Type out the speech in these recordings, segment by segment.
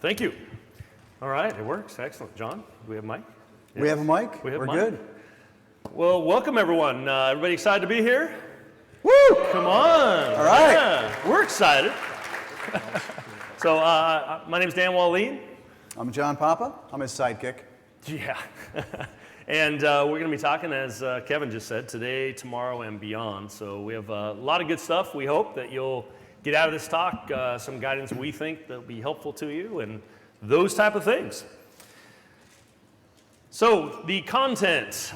Thank you. All right, it works. Excellent. John, do we have a mic? Yes. We have a mic? We're good. Well, welcome everyone. Everybody excited to be here? Woo! Come on. All right. Yeah, we're excited. So, my name's Dan Wahlin. I'm John Papa. I'm his sidekick. Yeah. And we're going to be talking, as Kevin just said, today, tomorrow, and beyond. So we have a lot of good stuff. We hope that you'll get out of this talk some guidance we think that will be helpful to you and those type of things. So the content,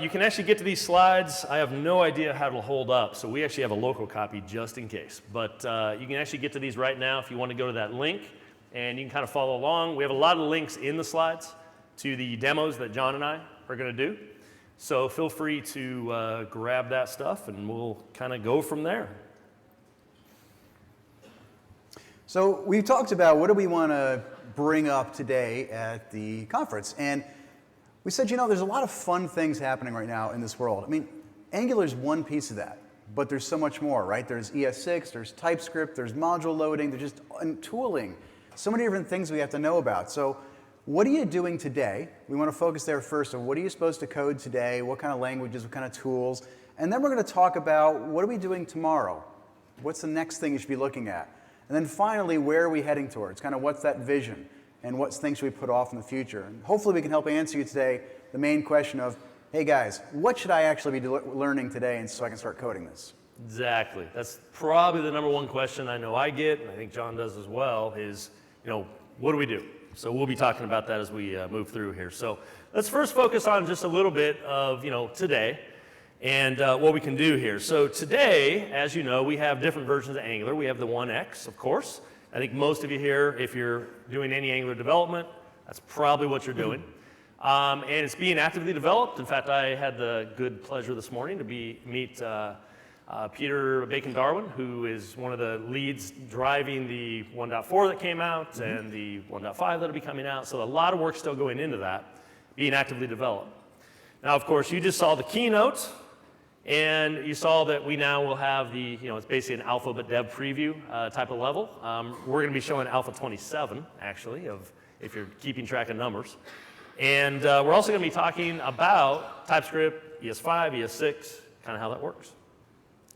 you can actually get to these slides. I have no idea how it'll hold up, so we actually have a local copy just in case. But you can actually get to these right now if you want to go to that link, and you can kind of follow along. We have a lot of links in the slides to the demos that John and I are going to do. So feel free to grab that stuff, and we'll kind of go from there. So we've talked about what do we want to bring up today at the conference, and we said, you know, there's a lot of fun things happening right now in this world. I mean, Angular is one piece of that, but there's so much more, right? There's ES6, there's TypeScript, there's module loading, there's just tooling. So many different things we have to know about. So what are you doing today? We want to focus there first on what are you supposed to code today, what kind of languages, what kind of tools, and then we're going to talk about what are we doing tomorrow? What's the next thing you should be looking at? And then finally, where are we heading towards? Kind of what's that vision? And what things should we put off in the future? And hopefully we can help answer you today the main question of, hey guys, what should I actually be learning today and so I can start coding this? Exactly. That's probably the number one question I know I get, and I think John does as well, is, you know, what do we do? So we'll be talking about that as we move through here. So let's first focus on just a little bit of, you know, today and what we can do here. So today, as you know, we have different versions of Angular. We have the 1X, of course. I think most of you here, if you're doing any Angular development, that's probably what you're doing. And it's being actively developed. In fact, I had the good pleasure this morning to meet Peter Bacon-Darwin, who is one of the leads driving the 1.4 that came out and the 1.5 that'll be coming out. So a lot of work still going into that, being actively developed. Now, of course, you just saw the keynote, and you saw that we now will have the, you know, it's basically an alpha but dev preview type of level. We're going to be showing alpha 27, actually, if you're keeping track of numbers. And we're also going to be talking about TypeScript, ES5, ES6, kind of how that works.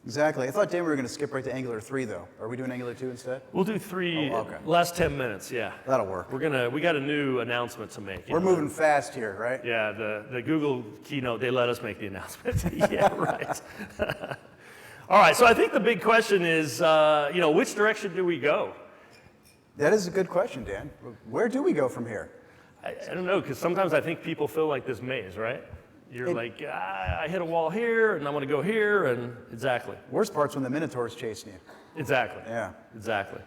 Exactly. I thought, Dan, we were going to skip right to Angular 3, though. Are we doing Angular 2 instead? We'll do 3 last 10 minutes, yeah. That'll work. We got a new announcement to make. We're moving fast here, right? Yeah, the Google keynote, they let us make the announcement. Yeah, right. All right, so I think the big question is, you know, which direction do we go? That is a good question, Dan. Where do we go from here? I don't know, because sometimes I think people feel like this maze, right? You're like, I hit a wall here, and I want to go here, and exactly. Worst part's when the Minotaur's chasing you. Exactly. Yeah. Exactly.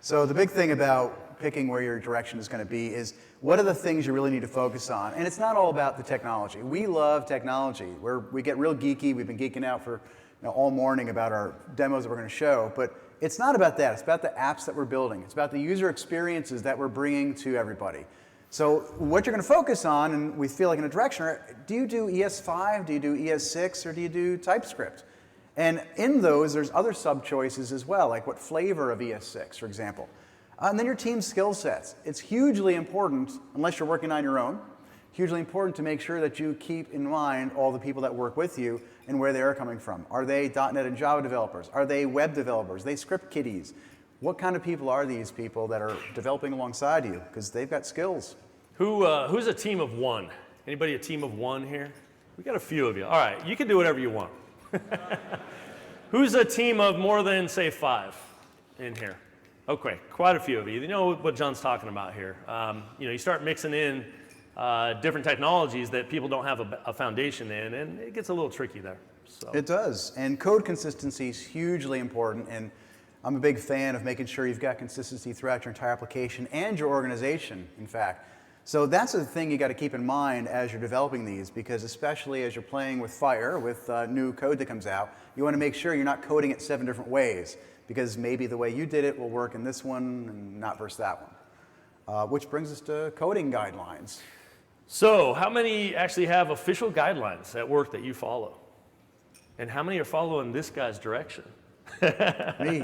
So the big thing about picking where your direction is going to be is what are the things you really need to focus on? And it's not all about the technology. We love technology. We get real geeky. We've been geeking out for all morning about our demos that we're going to show, but it's not about that. It's about the apps that we're building. It's about the user experiences that we're bringing to everybody. So what you're going to focus on, and we feel like in a direction, do you do ES5, do you do ES6, or do you do TypeScript? And in those, there's other sub-choices as well, like what flavor of ES6, for example. And then your team's skill sets. It's hugely important, unless you're working on your own, hugely important to make sure that you keep in mind all the people that work with you and where they are coming from. Are they .NET and Java developers? Are they web developers? Are they script kiddies? What kind of people are these people that are developing alongside you? Because they've got skills. Who's a team of one? Anybody a team of one here? We got a few of you. All right, you can do whatever you want. Who's a team of more than, say, 5 in here? Okay, quite a few of you. You know what John's talking about here. You know, you start mixing in different technologies that people don't have a foundation in, and it gets a little tricky there. So. It does, and code consistency is hugely important, and I'm a big fan of making sure you've got consistency throughout your entire application and your organization, in fact. So that's the thing you got to keep in mind as you're developing these, because especially as you're playing with fire, with new code that comes out, you want to make sure you're not coding it 7 different ways, because maybe the way you did it will work in this one and not versus that one. Which brings us to coding guidelines. So how many actually have official guidelines at work that you follow? And how many are following this guy's direction? Me.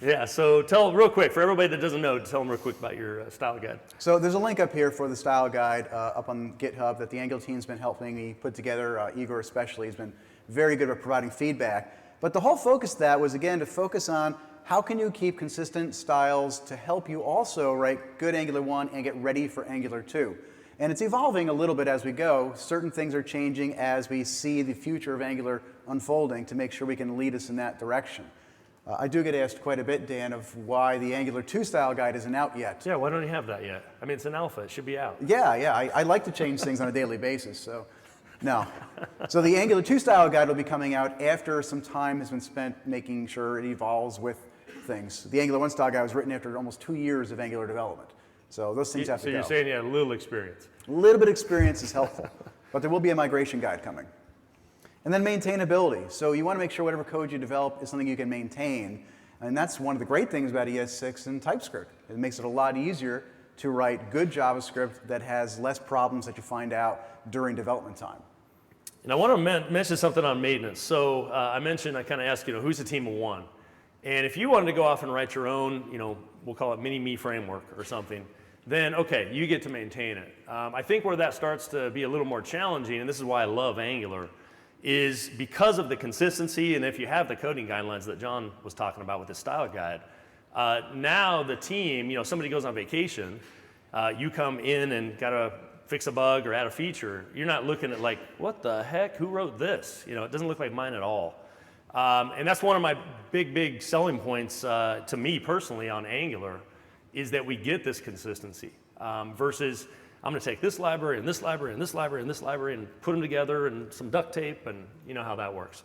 Yeah, so tell real quick, for everybody that doesn't know, tell them real quick about your style guide. So there's a link up here for the style guide up on GitHub that the Angular team's been helping me put together. Igor especially has been very good at providing feedback. But the whole focus of that was, again, to focus on how can you keep consistent styles to help you also write good Angular 1 and get ready for Angular 2. And it's evolving a little bit as we go. Certain things are changing as we see the future of Angular unfolding to make sure we can lead us in that direction. I do get asked quite a bit, Dan, of why the Angular 2 style guide isn't out yet. Yeah, why don't you have that yet? I mean, it's an alpha. It should be out. Yeah, I like to change things on a daily basis, so no. So the Angular 2 style guide will be coming out after some time has been spent making sure it evolves with things. The Angular 1 style guide was written after almost 2 years of Angular development. So those things have to So go. you're saying you had a little experience. A little bit of experience is helpful, but there will be a migration guide coming. And then maintainability. So you want to make sure whatever code you develop is something you can maintain. And that's one of the great things about ES6 and TypeScript. It makes it a lot easier to write good JavaScript that has less problems that you find out during development time. And I want to mention something on maintenance. So I kind of asked, who's a team of one? And if you wanted to go off and write your own, we'll call it mini-me framework or something, then okay, you get to maintain it. I think where that starts to be a little more challenging, and this is why I love Angular, is because of the consistency, and if you have the coding guidelines that John was talking about with the style guide, now the team, somebody goes on vacation, you come in and got to fix a bug or add a feature, you're not looking at like, what the heck, who wrote this? It doesn't look like mine at all. And that's one of my big selling points to me personally on Angular, is that we get this consistency versus I'm going to take this library and this library and this library and this library and put them together and some duct tape, and you know how that works.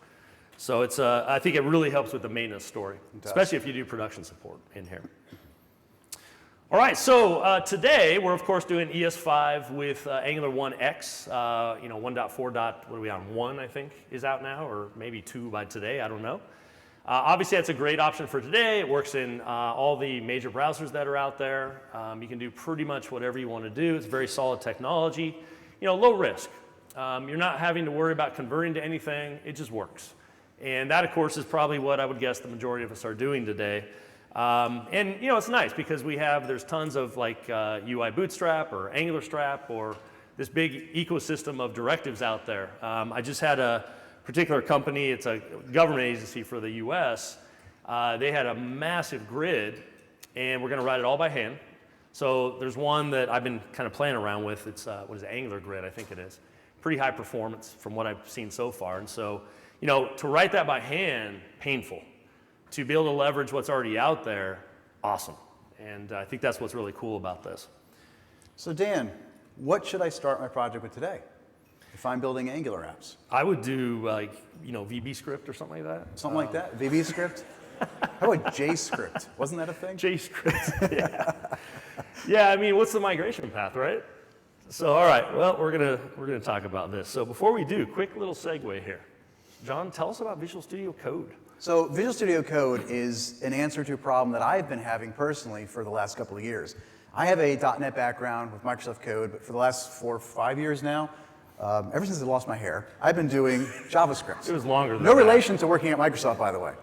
So it's I think it really helps with the maintenance story, especially if you do production support in here. All right, so today we're of course doing ES5 with Angular 1X. 1.4. What are we on? 1, I think, is out now, or maybe 2 by today. I don't know. Obviously, that's a great option for today. It works in all the major browsers that are out there. You can do pretty much whatever you want to do. It's very solid technology. Low risk. You're not having to worry about converting to anything. It just works. And that, of course, is probably what I would guess the majority of us are doing today. It's nice because there's tons of like UI Bootstrap or Angular Strap or this big ecosystem of directives out there. I just had a particular company, it's a government agency for the US, they had a massive grid and we're going to write it all by hand. So there's one that I've been kind of playing around with. It's what is it, Angular Grid, I think it is. Pretty high performance from what I've seen so far. And so, to write that by hand, painful. To be able to leverage what's already out there, awesome. And I think that's what's really cool about this. So Dan, what should I start my project with today if I'm building Angular apps? I would do VB script or something like that. Something like that? VB script? How about JScript? Wasn't that a thing? JScript, yeah. Yeah, I mean, what's the migration path, right? So, all right, well, we're gonna talk about this. So before we do, quick little segue here. John, tell us about Visual Studio Code. So Visual Studio Code is an answer to a problem that I've been having personally for the last couple of years. I have a .NET background with Microsoft Code, but for the last 4 or 5 years now, ever since I lost my hair, I've been doing JavaScript. It was longer than No that. relation to working at Microsoft, by the way.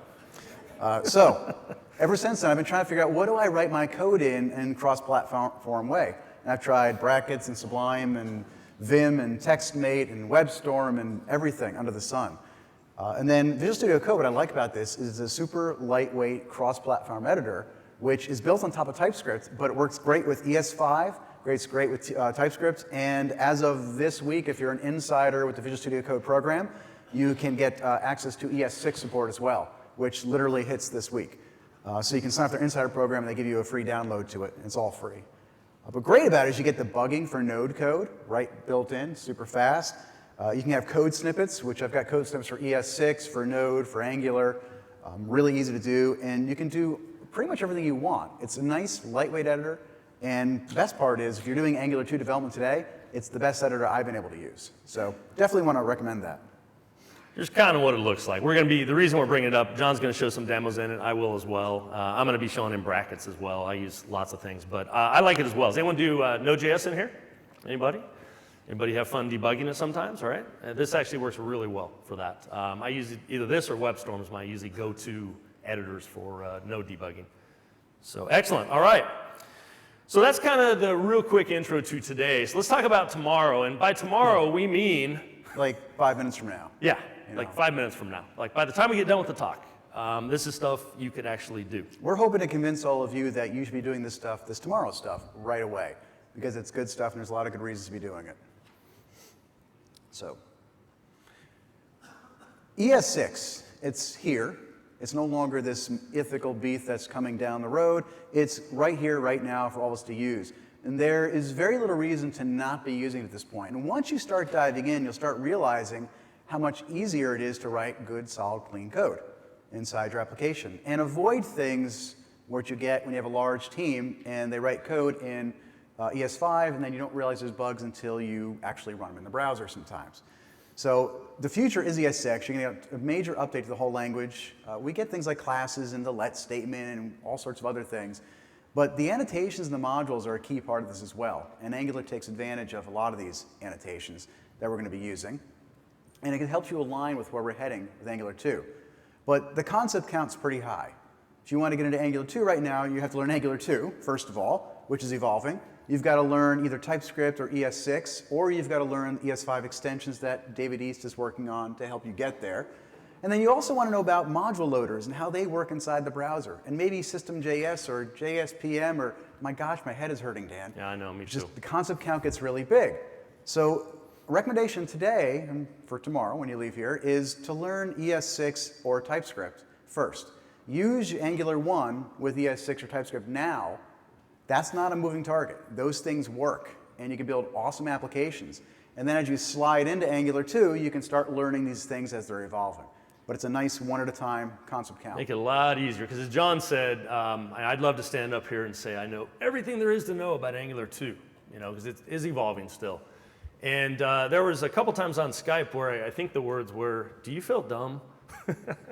So ever since then, I've been trying to figure out what do I write my code in cross-platform way. And I've tried brackets and Sublime and Vim and TextMate and WebStorm and everything under the sun. And then Visual Studio Code, what I like about this is it's a super lightweight cross-platform editor, which is built on top of TypeScript, but it works great with ES5, works great with TypeScript, and as of this week, if you're an insider with the Visual Studio Code program, you can get access to ES6 support as well, which literally hits this week. So you can sign up for their insider program, and they give you a free download to it, and it's all free. But great about it is you get debugging for Node code, right, built in, super fast. You can have code snippets, which I've got code snippets for ES6, for Node, for Angular. Really easy to do, and you can do pretty much everything you want. It's a nice, lightweight editor, and the best part is if you're doing Angular 2 development today, it's the best editor I've been able to use. So definitely want to recommend that. Here's kind of what it looks like. The reason we're bringing it up, John's going to show some demos in it. I will as well. I'm going to be showing in brackets as well. I use lots of things, but I like it as well. Does anyone do Node.js in here? Anybody? Anybody have fun debugging it sometimes, all right? This actually works really well for that. I use either this or WebStorm is my usually go-to editors for node debugging. So excellent. All right. So that's kind of the real quick intro to today. So let's talk about tomorrow. And by tomorrow, we mean... Like 5 minutes from now. Yeah, like 5 minutes from now. Like by the time we get done with the talk, this is stuff you could actually do. We're hoping to convince all of you that you should be doing this stuff, this tomorrow stuff, right away. Because it's good stuff and there's a lot of good reasons to be doing it. So, ES6, it's here. It's no longer this mythical beast that's coming down the road. It's right here, right now for all of us to use. And there is very little reason to not be using it at this point. And once you start diving in, you'll start realizing how much easier it is to write good, solid, clean code inside your application. And avoid things what you get when you have a large team and they write code in ES5 and then you don't realize there's bugs until you actually run them in the browser sometimes. So the future is ES6. You're going to get a major update to the whole language. We get things like classes and the let statement and all sorts of other things. But the annotations and the modules are a key part of this as well. And Angular takes advantage of a lot of these annotations that we're going to be using. And it can help you align with where we're heading with Angular 2. But the concept count's pretty high. If you want to get into Angular 2 right now, you have to learn Angular 2, first of all, which is evolving. You've got to learn either TypeScript or ES6, or you've got to learn ES5 extensions that David East is working on to help you get there. And then you also want to know about module loaders and how they work inside the browser. And maybe System.js or JSPM or, my gosh, my head is hurting, Dan. Yeah, I know, me too. Just the concept count gets really big. So a recommendation today, and for tomorrow when you leave here, is to learn ES6 or TypeScript first. Use Angular 1 with ES6 or TypeScript now. That's not a moving target. Those things work, and you can build awesome applications. And then as you slide into Angular 2, you can start learning these things as they're evolving. But it's a nice one-at-a-time concept count. Make it a lot easier, because as John said, I'd love to stand up here and say I know everything there is to know about Angular 2, because it is evolving still. And there was a couple times on Skype where I think the words were, "Do you feel dumb?"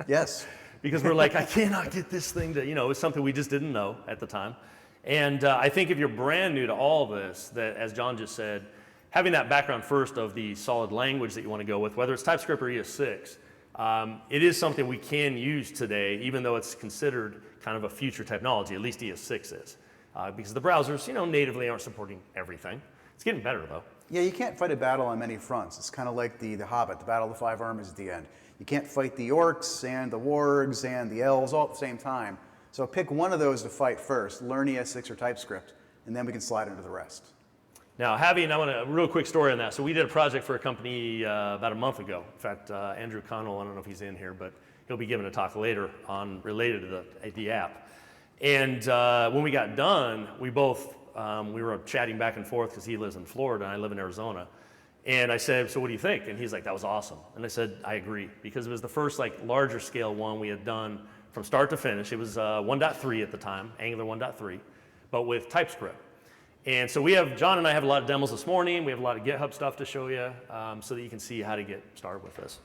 Yes. Because we're like, I cannot get this thing to, it's something we just didn't know at the time. And I think if you're brand new to all this, that as John just said, having that background first of the solid language that you want to go with, whether it's TypeScript or ES6, it is something we can use today, even though it's considered kind of a future technology, at least ES6 is. Because the browsers, natively aren't supporting everything. It's getting better, though. Yeah, you can't fight a battle on many fronts. It's kind of like the Hobbit, the Battle of the Five Armies at the end. You can't fight the orcs and the wargs and the elves all at the same time. So pick one of those to fight first, learn ES6 or TypeScript, and then we can slide into the rest. Now, I want a real quick story on that. So we did a project for a company about a month ago. In fact, Andrew Connell, I don't know if he's in here, but he'll be giving a talk later on related to the app. And when we got done, we both, we were chatting back and forth because he lives in Florida and I live in Arizona. And I said, "So what do you think?" And he's like, "That was awesome." And I said, "I agree," because it was the first larger scale one we had done from start to finish. It was 1.3 at the time, Angular 1.3, but with TypeScript. And so John and I have a lot of demos this morning. We have a lot of GitHub stuff to show you so that you can see how to get started with this.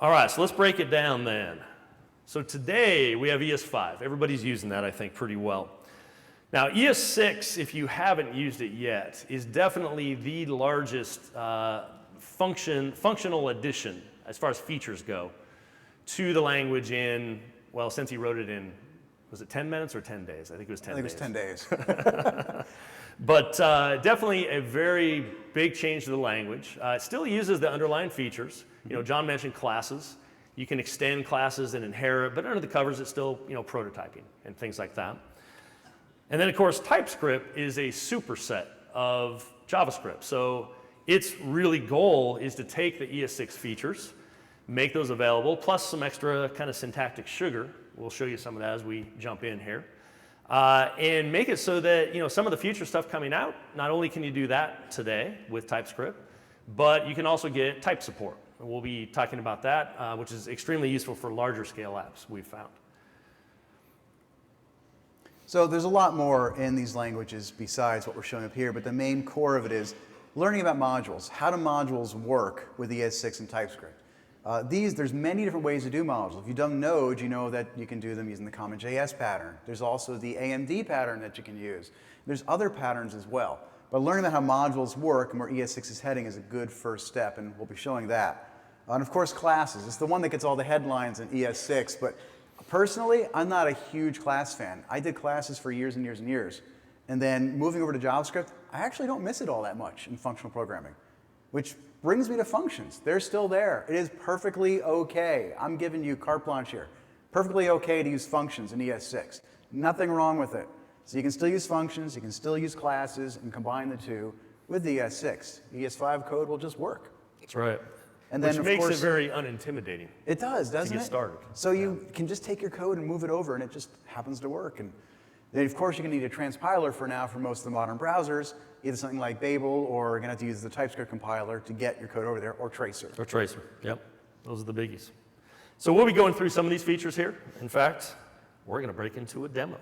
All right, so let's break it down then. So today we have ES5. Everybody's using that, I think, pretty well. Now, ES6, if you haven't used it yet, is definitely the largest functional addition as far as features go to the language since he wrote it in, was it 10 minutes or 10 days? I think it was 10 days. I think it was 10 days. But definitely a very big change to the language. It still uses the underlying features. John mentioned classes. You can extend classes and inherit, but under the covers it's still, prototyping and things like that. And then, of course, TypeScript is a superset of JavaScript. So its really goal is to take the ES6 features, make those available, plus some extra kind of syntactic sugar. We'll show you some of that as we jump in here. And make it so that, some of the future stuff coming out, not only can you do that today with TypeScript, but you can also get type support. And we'll be talking about that, which is extremely useful for larger scale apps we've found. So there's a lot more in these languages besides what we're showing up here, but the main core of it is learning about modules. How do modules work with ES6 and TypeScript? There's many different ways to do modules. If you've done Node, you know that you can do them using the CommonJS pattern. There's also the AMD pattern that you can use. There's other patterns as well. But learning about how modules work and where ES6 is heading is a good first step, and we'll be showing that. And of course, classes. It's the one that gets all the headlines in ES6, but personally, I'm not a huge class fan. I did classes for years and years and years. And then moving over to JavaScript, I actually don't miss it all that much in functional programming, which brings me to functions. They're still there. It is perfectly okay. I'm giving you carte blanche here. Perfectly okay to use functions in ES6. Nothing wrong with it. So you can still use functions, you can still use classes, and combine the two with ES6. ES5 code will just work. That's right. And then, Which of makes course, it very unintimidating. it does, doesn't it? To get started. So you can just take your code and move it over, and it just happens to work. And then, of course, you're going to need a transpiler for now for most of the modern browsers, either something like Babel, or you're going to have to use the TypeScript compiler to get your code over there, or Tracer. Or Tracer, yep. Those are the biggies. So we'll be going through some of these features here. In fact, we're going to break into a demo.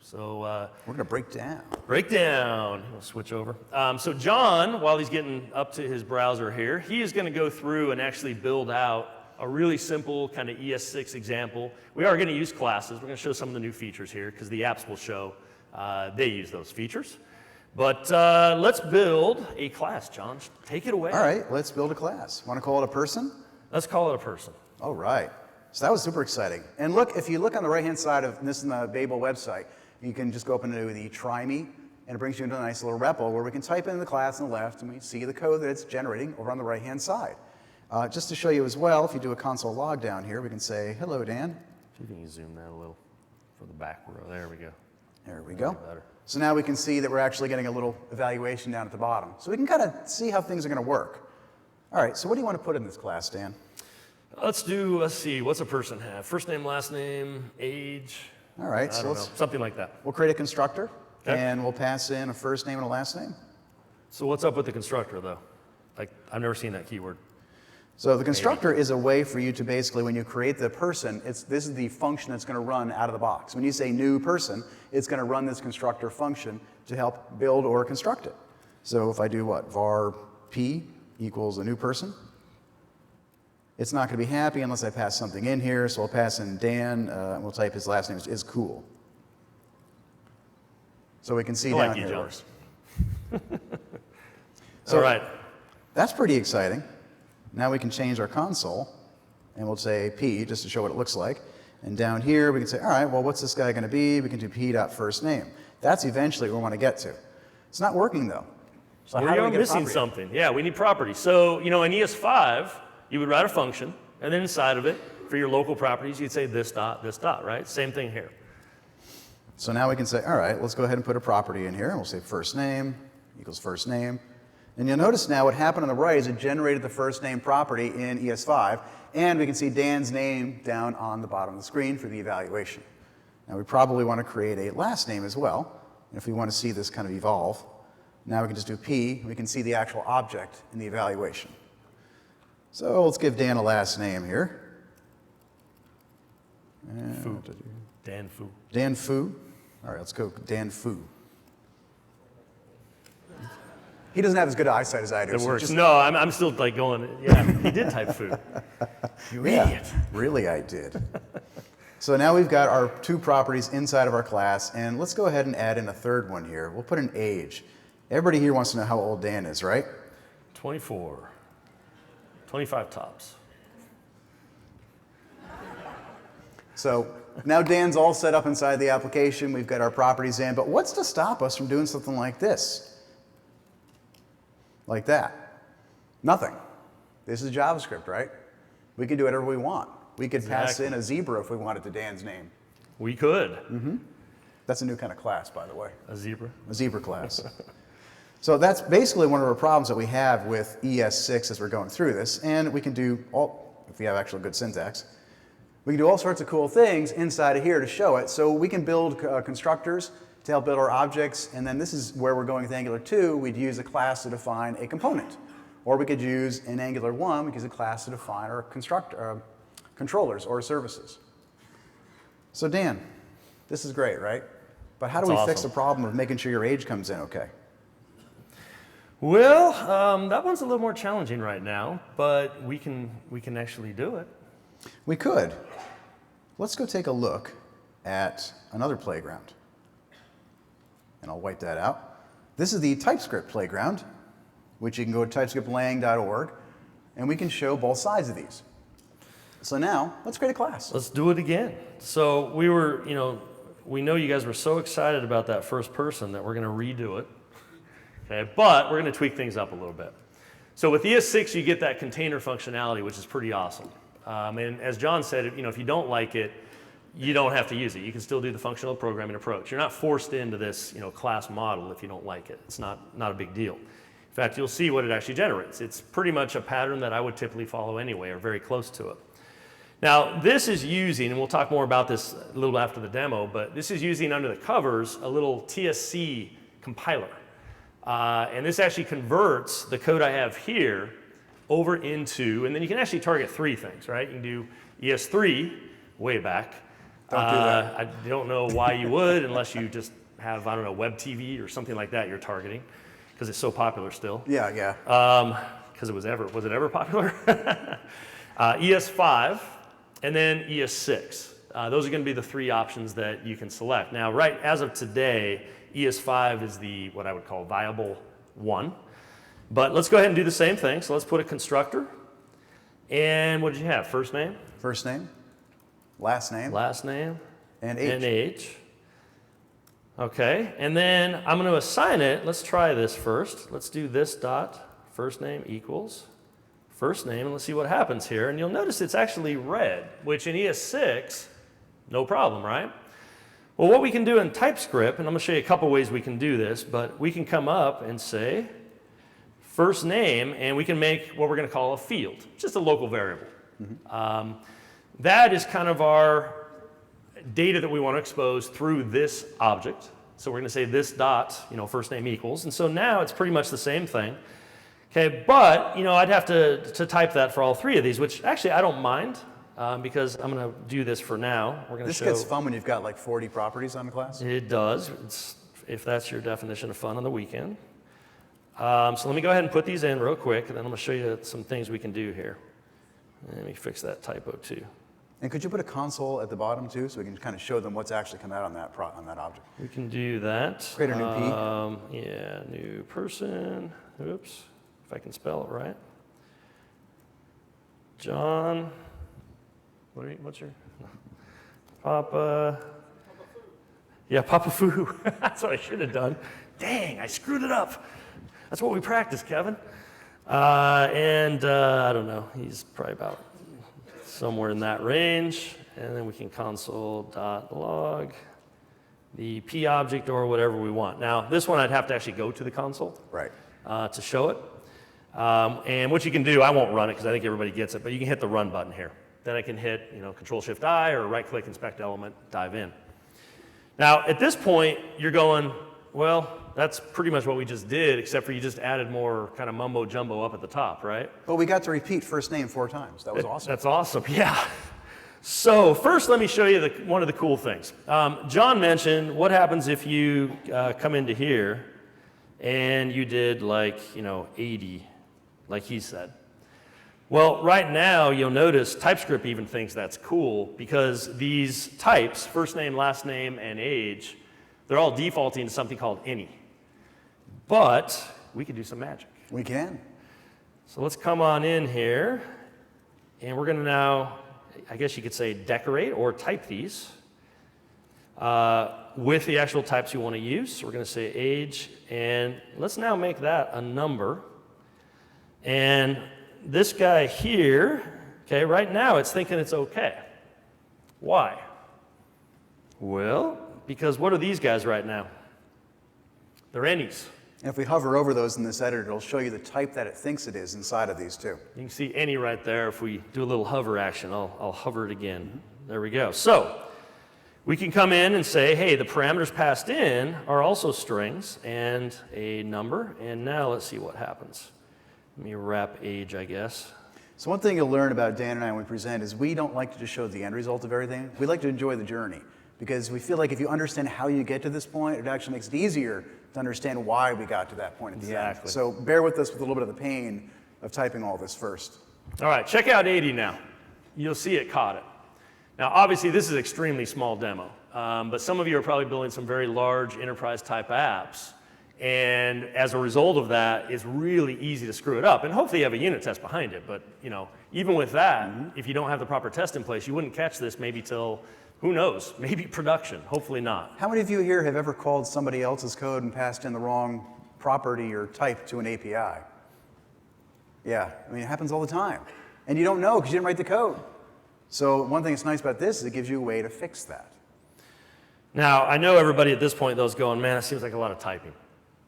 So we're going to break down. break down. We'll switch over. So John, while he's getting up to his browser here, he is going to go through and actually build out a really simple kind of ES6 example. We are going to use classes. We're going to show some of the new features here because the apps will show they use those features. But let's build a class, John. Take it away. All right, let's build a class. Want to call it a person? Let's call it a person. All right. So that was super exciting. And look, if you look on the right-hand side of this in the Babel website, you can just go up into the try me, and it brings you into a nice little REPL where we can type in the class on the left, and we see the code that it's generating over on the right-hand side. Just to show you as well, if you do a console log down here, we can say, hello, Dan. See if you can zoom that a little for the back row. There we go. There we go. Better. So now we can see that we're actually getting a little evaluation down at the bottom. So we can kind of see how things are going to work. All right, so what do you want to put in this class, Dan? Let's see, what's a person have? First name, last name, age? All right, I so don't know, something like that. we'll create a constructor, Okay. and we'll pass in a first name and a last name. So what's up with the constructor, though? Like, I've never seen that keyword. So the constructor is a way for you to basically, when you create the person, this is the function that's going to run out of the box. When you say new person, it's going to run this constructor function to help build or construct it. So if I do what? Var p equals a new person. It's not going to be happy unless I pass something in here, so I'll pass in Dan, and we'll type his last name is cool. So we can see I down like you, here. John. So All right. that's pretty exciting. Now we can change our console, and we'll say P, just to show what it looks like. And down here, we can say, all right, well, what's this guy going to be? We can do p.firstname. That's eventually what we want to get to. It's not working, though. So how do We're we get a missing property? something. Yeah, we need properties. So, in ES5, you would write a function, and then inside of it, for your local properties, you'd say this dot, right? Same thing here. So now we can say, all right, let's go ahead and put a property in here. And we'll say first name equals first name. And you'll notice now what happened on the right is it generated the first name property in ES5, and we can see Dan's name down on the bottom of the screen for the evaluation. Now we probably want to create a last name as well. And if we want to see this kind of evolve, now we can just do P, we can see the actual object in the evaluation. So let's give Dan a last name here. Foo. Dan Foo. Dan Foo. All right, let's go Dan Foo. He doesn't have as good eyesight as I do. It so works. just- No, I'm still like going, yeah, he did type Foo. You Yeah, idiot. really I did. So now we've got our two properties inside of our class, and let's go ahead and add in a third one here. We'll put an age. Everybody here wants to know how old Dan is, right? 24. 25 tops. So now Dan's all set up inside the application. We've got our properties in, but what's to stop us from doing something like this? Like that. Nothing. This is JavaScript, right? We can do whatever we want. We could pass in a zebra if we wanted to Dan's name. We could. That's a new kind of class, by the way. A zebra. A zebra class. So that's basically one of our problems that we have with ES6 as we're going through this. And we can do all, if we have actual good syntax, we can do all sorts of cool things inside of here to show it. So we can build constructors to help build our objects. And then this is where we're going with Angular 2. We'd use a class to define a component. Or we could use, in Angular 1, we could use a class to define our controllers or services. So Dan, this is great, right? But how do we That's fix the awesome. problem of making sure your age comes in okay? Well, that one's a little more challenging right now, but we can actually do it. We could. Let's go take a look at another playground. And I'll wipe that out. This is the TypeScript playground, which you can go to typescriptlang.org. and we can show both sides of these. So now, let's create a class. Let's do it again. So we were, we know you guys were so excited about that first person that we're going to redo it. Okay, but we're going to tweak things up a little bit. So with ES6, you get that container functionality, which is pretty awesome. And as John said, if you don't like it, you don't have to use it. You can still do the functional programming approach. You're not forced into this, class model if you don't like it. It's not a big deal. In fact, you'll see what it actually generates. It's pretty much a pattern that I would typically follow anyway, or very close to it. Now, this is using, and we'll talk more about this a little after the demo, but this is using under the covers a little TSC compiler. And this actually converts the code I have here over into, and then you can actually target 3 things, right? You can do ES3 way back. Don't do that. I don't know why you would, unless you just have, I don't know, web TV or something like that you're targeting, because it's so popular still. Yeah. Because was it ever popular? ES5, and then ES6. Those are going to be the 3 options that you can select. Now, right as of today, ES5 is the what I would call viable one. But let's go ahead and do the same thing. So let's put a constructor. And what did you have? First name? First name, last name, and age. And age. Okay, and then I'm going to assign it. Let's try this first. Let's do this dot first name equals first name, and let's see what happens here. And you'll notice it's actually red, which in ES6, no problem, right? Well, what we can do in TypeScript, and I'm going to show you a couple ways we can do this, but we can come up and say first name, and we can make what we're going to call a field, just a local variable. Mm-hmm. That is kind of our data that we want to expose through this object. So we're going to say this dot, first name equals, and so now it's pretty much the same thing. Okay, but I'd have to type that for all 3 of these, which actually I don't mind. Because I'm going to do this for now. We're going to show. This gets fun when you've got like 40 properties on the class. It does, if that's your definition of fun on the weekend. So let me go ahead and put these in real quick, and then I'm going to show you some things we can do here. Let me fix that typo too. And could you put a console at the bottom too, so we can kind of show them what's actually come out on that object? We can do that. Create a new P. Yeah, new person. Oops, if I can spell it right. John. What's your Papa? Yeah, Papa Foo. That's what I should have done. Dang, I screwed it up. That's what we practiced, Kevin. And I don't know. He's probably about somewhere in that range. And then we can console.log the P object or whatever we want. Now, this one I'd have to actually go to the console to show it. And what you can do, I won't run it because I think everybody gets it, but you can hit the run button here. Then I can hit, Control-Shift-I or right-click, inspect element, dive in. Now, at this point, you're going, well, that's pretty much what we just did, except for you just added more kind of mumbo-jumbo up at the top, right? But we got to repeat first name 4 times. That was awesome. That's awesome, yeah. So first, let me show you one of the cool things. John mentioned what happens if you come into here and you did 80, like he said. Well, right now, you'll notice TypeScript even thinks that's cool because these types, first name, last name, and age, they're all defaulting to something called any. But we can do some magic. We can. So let's come on in here, and we're going to now, I guess you could say, decorate or type these with the actual types you want to use. So we're going to say age, and let's now make that a number. And this guy here, okay, right now it's thinking it's okay. Why? Well, because what are these guys right now? They're any's. And if we hover over those in this editor, it'll show you the type that it thinks it is inside of these too. You can see any right there. If we do a little hover action, I'll hover it again. There we go. So we can come in and say, hey, the parameters passed in are also strings and a number. And now let's see what happens. Let me wrap age, I guess. So one thing you'll learn about Dan and I when we present is we don't like to just show the end result of everything. We like to enjoy the journey because we feel like if you understand how you get to this point, it actually makes it easier to understand why we got to that point at the end. So bear with us with a little bit of the pain of typing all this first. All right, check out 80 now. You'll see it caught it. Now, obviously, this is an extremely small demo, but some of you are probably building some very large enterprise type apps. And as a result of that, it's really easy to screw it up. And hopefully you have a unit test behind it. But even with that, if you don't have the proper test in place, you wouldn't catch this maybe till, who knows, maybe production. Hopefully not. How many of you here have ever called somebody else's code and passed in the wrong property or type to an API? Yeah, I mean, it happens all the time. And you don't know because you didn't write the code. So one thing that's nice about this is it gives you a way to fix that. Now, I know everybody at this point, though, is going, man, it seems like a lot of typing.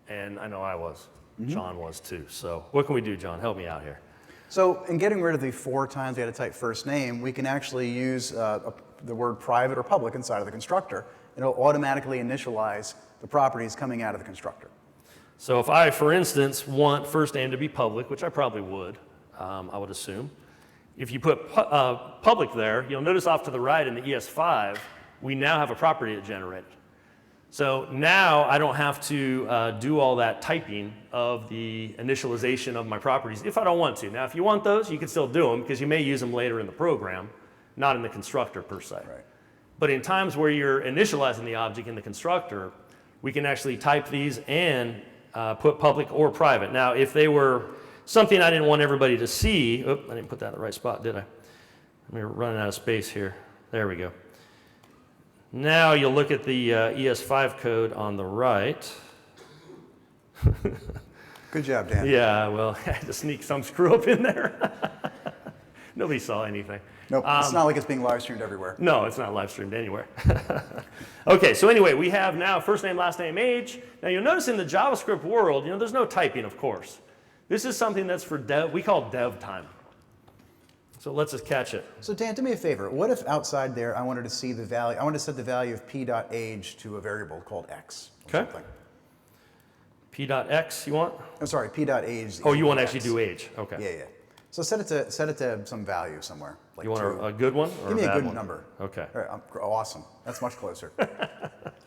And I know I was. John was too. So what can we do, John? Help me out here. So in getting rid of the 4 times we had to type first name, we can actually use the word private or public inside of the constructor. It'll automatically initialize the properties coming out of the constructor. So if I, for instance, want first name to be public, which I probably would, I would assume, if you put public there, you'll notice off to the right in the ES5, we now have a property that generated. So now I don't have to do all that typing of the initialization of my properties if I don't want to. Now, if you want those, you can still do them because you may use them later in the program, not in the constructor per se. Right. But in times where you're initializing the object in the constructor, we can actually type these and put public or private. Now, if they were something I didn't want everybody to see, I didn't put that in the right spot, did I? We're running out of space here. There we go. Now you'll look at the ES5 code on the right. Good job, Dan. Yeah, well, I had to sneak some screw up in there. Nobody saw anything. Nope, it's not like it's being live streamed everywhere. No, it's not live streamed anywhere. Okay, so anyway, we have now first name, last name, age. Now you'll notice in the JavaScript world, there's no typing, of course. This is something that's for dev, we call dev time. So it lets us catch it. So Dan, do me a favor. What if outside there I wanted to see the value, I wanted to set the value of p.age to a variable called x or Okay. something. P.x you want? I'm sorry, p.age. Oh, you want to actually do age. Okay. Yeah, yeah. So set it to some value somewhere. Like You want 2. a good one or Give me a a bad good one? number. Okay. All right, awesome. That's much closer.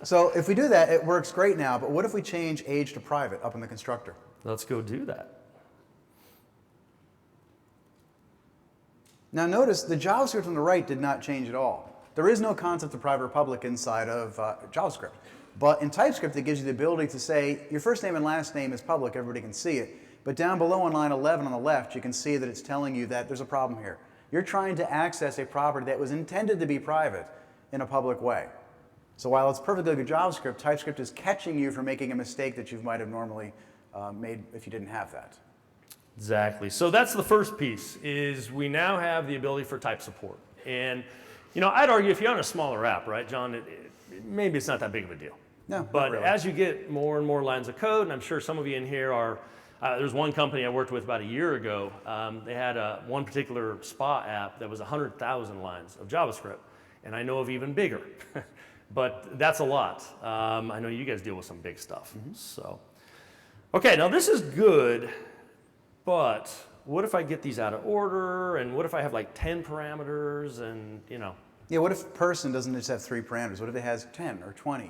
So if we do that, it works great now, but what if we change age to private up in the constructor? Let's go do that. Now notice the JavaScript on the right did not change at all. There is no concept of private or public inside of JavaScript. But in TypeScript, it gives you the ability to say your first name and last name is public, everybody can see it. But down below on line 11 on the left, you can see that it's telling you that there's a problem here. You're trying to access a property that was intended to be private in a public way. So while it's perfectly good JavaScript, TypeScript is catching you from making a mistake that you might have normally made if you didn't have that. Exactly. So that's the first piece, is we now have the ability for type support. And, I'd argue if you're on a smaller app, right, John, maybe it's not that big of a deal. No, not But really. as you get more and more lines of code, and I'm sure some of you in here are, there's one company I worked with about a year ago. They had one particular spa app that was 100,000 lines of JavaScript. And I know of even bigger. But that's a lot. I know you guys deal with some big stuff. So, okay, now this is good. But what if I get these out of order, and what if I have like 10 parameters and, Yeah, what if person doesn't just have 3 parameters? What if it has 10 or 20?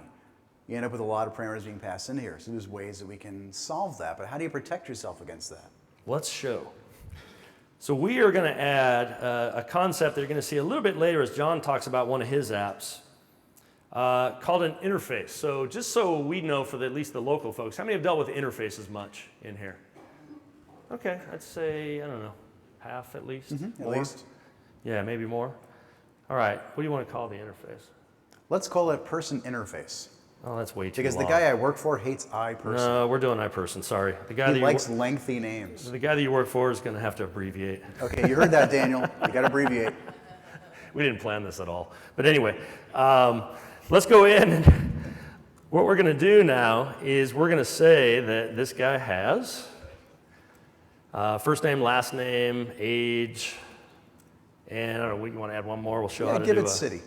You end up with a lot of parameters being passed in here. So there's ways that we can solve that. But how do you protect yourself against that? Let's show. So we are going to add a concept that you're going to see a little bit later as John talks about one of his apps called an interface. So just so we know for at least the local folks, how many have dealt with interfaces much in here? Okay, I'd say, I don't know, half at least. At More? least. Yeah, maybe more. All right, what do you want to call the interface? Let's call it person interface. Oh, that's way too Because long. the guy I work for hates I person. No, we're doing iPerson, sorry. The guy He likes lengthy names. the guy that you work for is going to have to abbreviate. Okay, you heard that, Daniel. You got to abbreviate. We didn't plan this at all. But anyway, let's go in. And what we're going to do now is we're going to say that this guy has first name, last name, age, and I don't know, you want to add one more? We'll show how to Give do it city.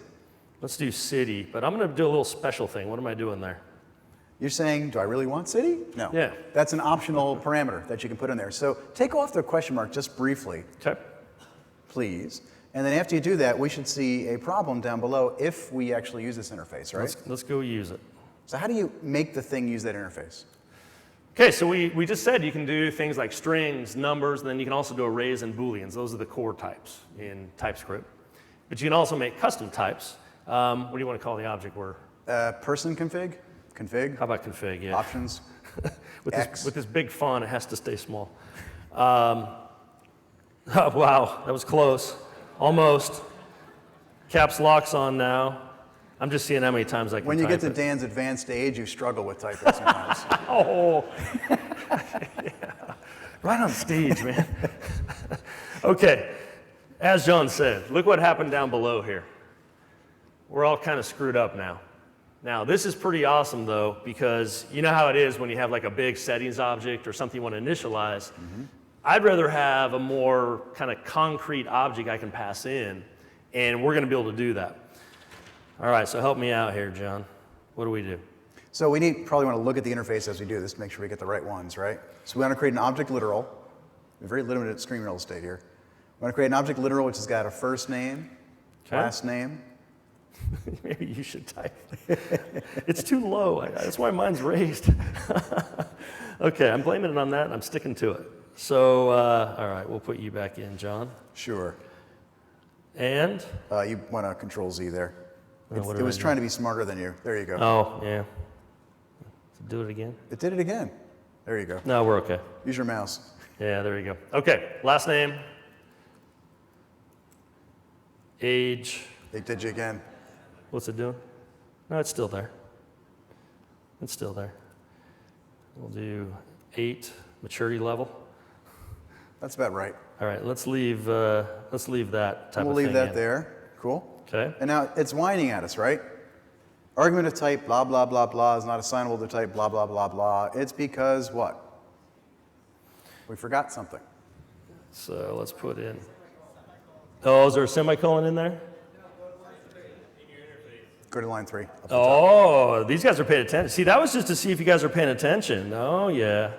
Let's do city, but I'm going to do a little special thing. What am I doing there? You're saying, do I really want city? No. Yeah. That's an optional parameter that you can put in there. So take off the question mark just briefly, Okay. please. And then after you do that, we should see a problem down below if we actually use this interface, right? Let's go use it. So how do you make the thing use that interface? Okay, so we just said you can do things like strings, numbers, and then you can also do arrays and booleans. Those are the core types in TypeScript. But you can also make custom types. What do you want to call the object we're? Person config? Config? How about config? Yeah. Options? With this big font, it has to stay small. Oh, wow, that was close. Almost. Caps lock's on now. I'm just seeing how many times I can When you type get to it. Dan's advanced age, you struggle with typing sometimes. Oh, yeah. Right on stage, man. Okay, as John said, look what happened down below here. We're all kind of screwed up now. Now, this is pretty awesome, though, because you know how it is when you have like a big settings object or something you want to initialize. I'd rather have a more kind of concrete object I can pass in, and we're going to be able to do that. All right, so help me out here, John. What do we do? So we probably want to look at the interface as we do this to make sure we get the right ones, right? So we want to create an object literal. We're very limited screen real estate here. We want to create an object literal which has got a first name, last name. Maybe you should type. It's too low. That's why mine's raised. Okay, I'm blaming it on that, and I'm sticking to it. So, all right, we'll put you back in, John. Sure. And? You want to Control Z there. It what did was I do? trying to be smarter than you. There you go. Oh, yeah. Do it again? It did it again. There you go. No, we're okay. Use your mouse. Yeah, there you go. Okay, last name. Age. It did you again. What's it doing? No, it's still there. It's still there. We'll do 8, maturity level. That's about right. All right, let's leave that type And we'll of leave thing that in. there. Cool. Okay. And now it's whining at us, right? Argument of type blah, blah, blah, blah is not assignable to type blah, blah, blah, blah. It's because what? We forgot something. So let's put in. Oh, is there a semicolon in there? Go to line 3. Up the top. Oh, these guys are paying attention. See, that was just to see if you guys are paying attention. Oh, yeah.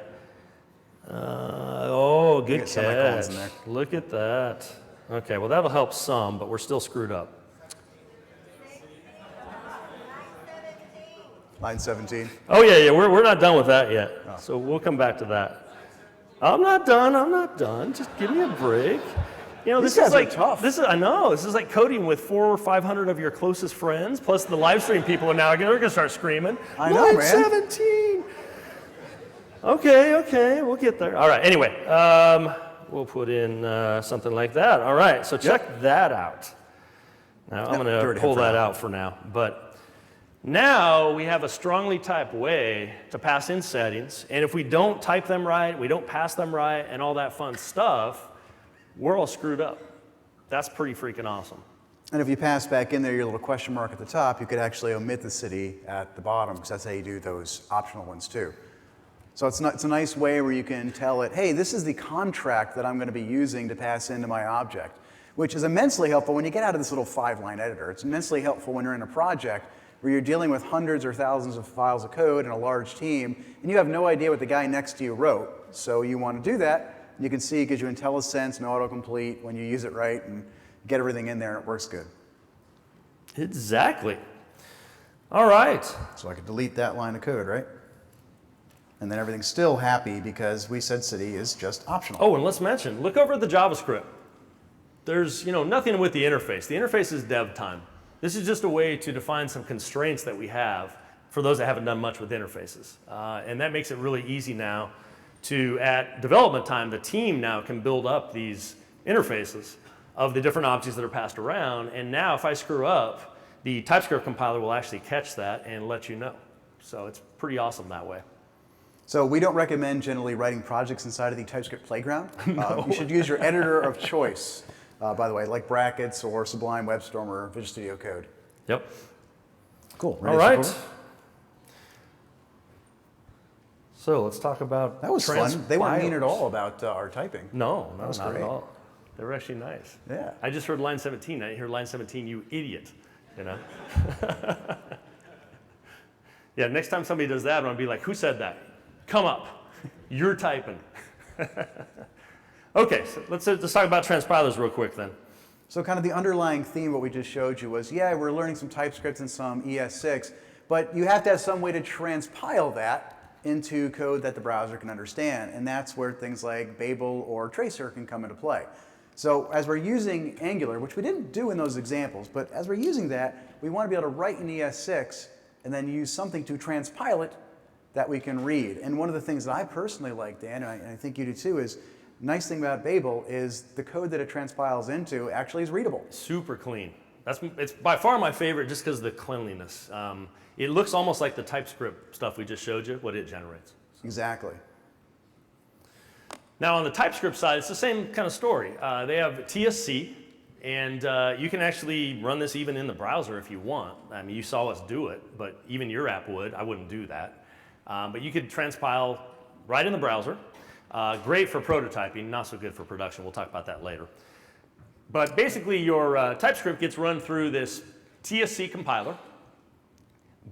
Oh, good Get semicolons catch. in there. Look at that. Okay, well, that'll help some, but we're still screwed up. Line 17. Oh, yeah, we're not done with that yet. So we'll come back to that. I'm not done. Just give me a break. You know, These this is guys are like tough. I know. This is like coding with 400 or 500 of your closest friends, plus the live stream people are now they're gonna start screaming. I know, Line man. 17. Okay, we'll get there. All right. Anyway, we'll put in something like that. All right. So check that out. Now I'm Yep, gonna pull that out for now, but. Now we have a strongly typed way to pass in settings, and if we don't type them right, we don't pass them right, and all that fun stuff, we're all screwed up. That's pretty freaking awesome. And if you pass back in there your little question mark at the top, you could actually omit the city at the bottom, because that's how you do those optional ones too. So it's a nice way where you can tell it, hey, this is the contract that I'm going to be using to pass into my object, which is immensely helpful when you get out of this little 5-line editor. It's immensely helpful when you're in a project where you're dealing with hundreds or thousands of files of code in a large team, and you have no idea what the guy next to you wrote. So you want to do that. You can see it gives you IntelliSense and autocomplete when you use it right and get everything in there, and it works good. Exactly. All right. So I could delete that line of code, right? And then everything's still happy because we said city is just optional. Oh, and let's mention, look over at the JavaScript. There's nothing with the interface. The interface is dev time. This is just a way to define some constraints that we have for those that haven't done much with interfaces. And that makes it really easy now to, at development time, the team now can build up these interfaces of the different objects that are passed around. And now if I screw up, the TypeScript compiler will actually catch that and let you know. So it's pretty awesome that way. So we don't recommend generally writing projects inside of the TypeScript playground. You should use your editor of choice, by the way, like Brackets or Sublime, WebStorm, or Visual Studio Code. Yep. Cool. All right. So let's talk about That was fun. They weren't mean at all about our typing. No, was not great. at all. They were actually nice. Yeah. I just heard line 17. I didn't hear line 17, you idiot. You know? Yeah, next time somebody does that, I'm going to be like, who said that? Come up. You're typing. Okay, so let's talk about transpilers real quick then. So kind of the underlying theme, what we just showed you was, yeah, we're learning some TypeScript and some ES6, but you have to have some way to transpile that into code that the browser can understand. And that's where things like Babel or Tracer can come into play. So as we're using Angular, which we didn't do in those examples, but as we're using that, we want to be able to write in ES6 and then use something to transpile it that we can read. And one of the things that I personally like, Dan, and I think you do too, is nice thing about Babel is the code that it transpiles into actually is readable. Super clean. It's by far my favorite just because of the cleanliness. It looks almost like the TypeScript stuff we just showed you, what it generates. Exactly. Now on the TypeScript side, it's the same kind of story. They have TSC, and you can actually run this even in the browser if you want. I mean, you saw us do it, but even your app would. I wouldn't do that. But you could transpile right in the browser. Great for prototyping, not so good for production. We'll talk about that later. But basically, your TypeScript gets run through this TSC compiler.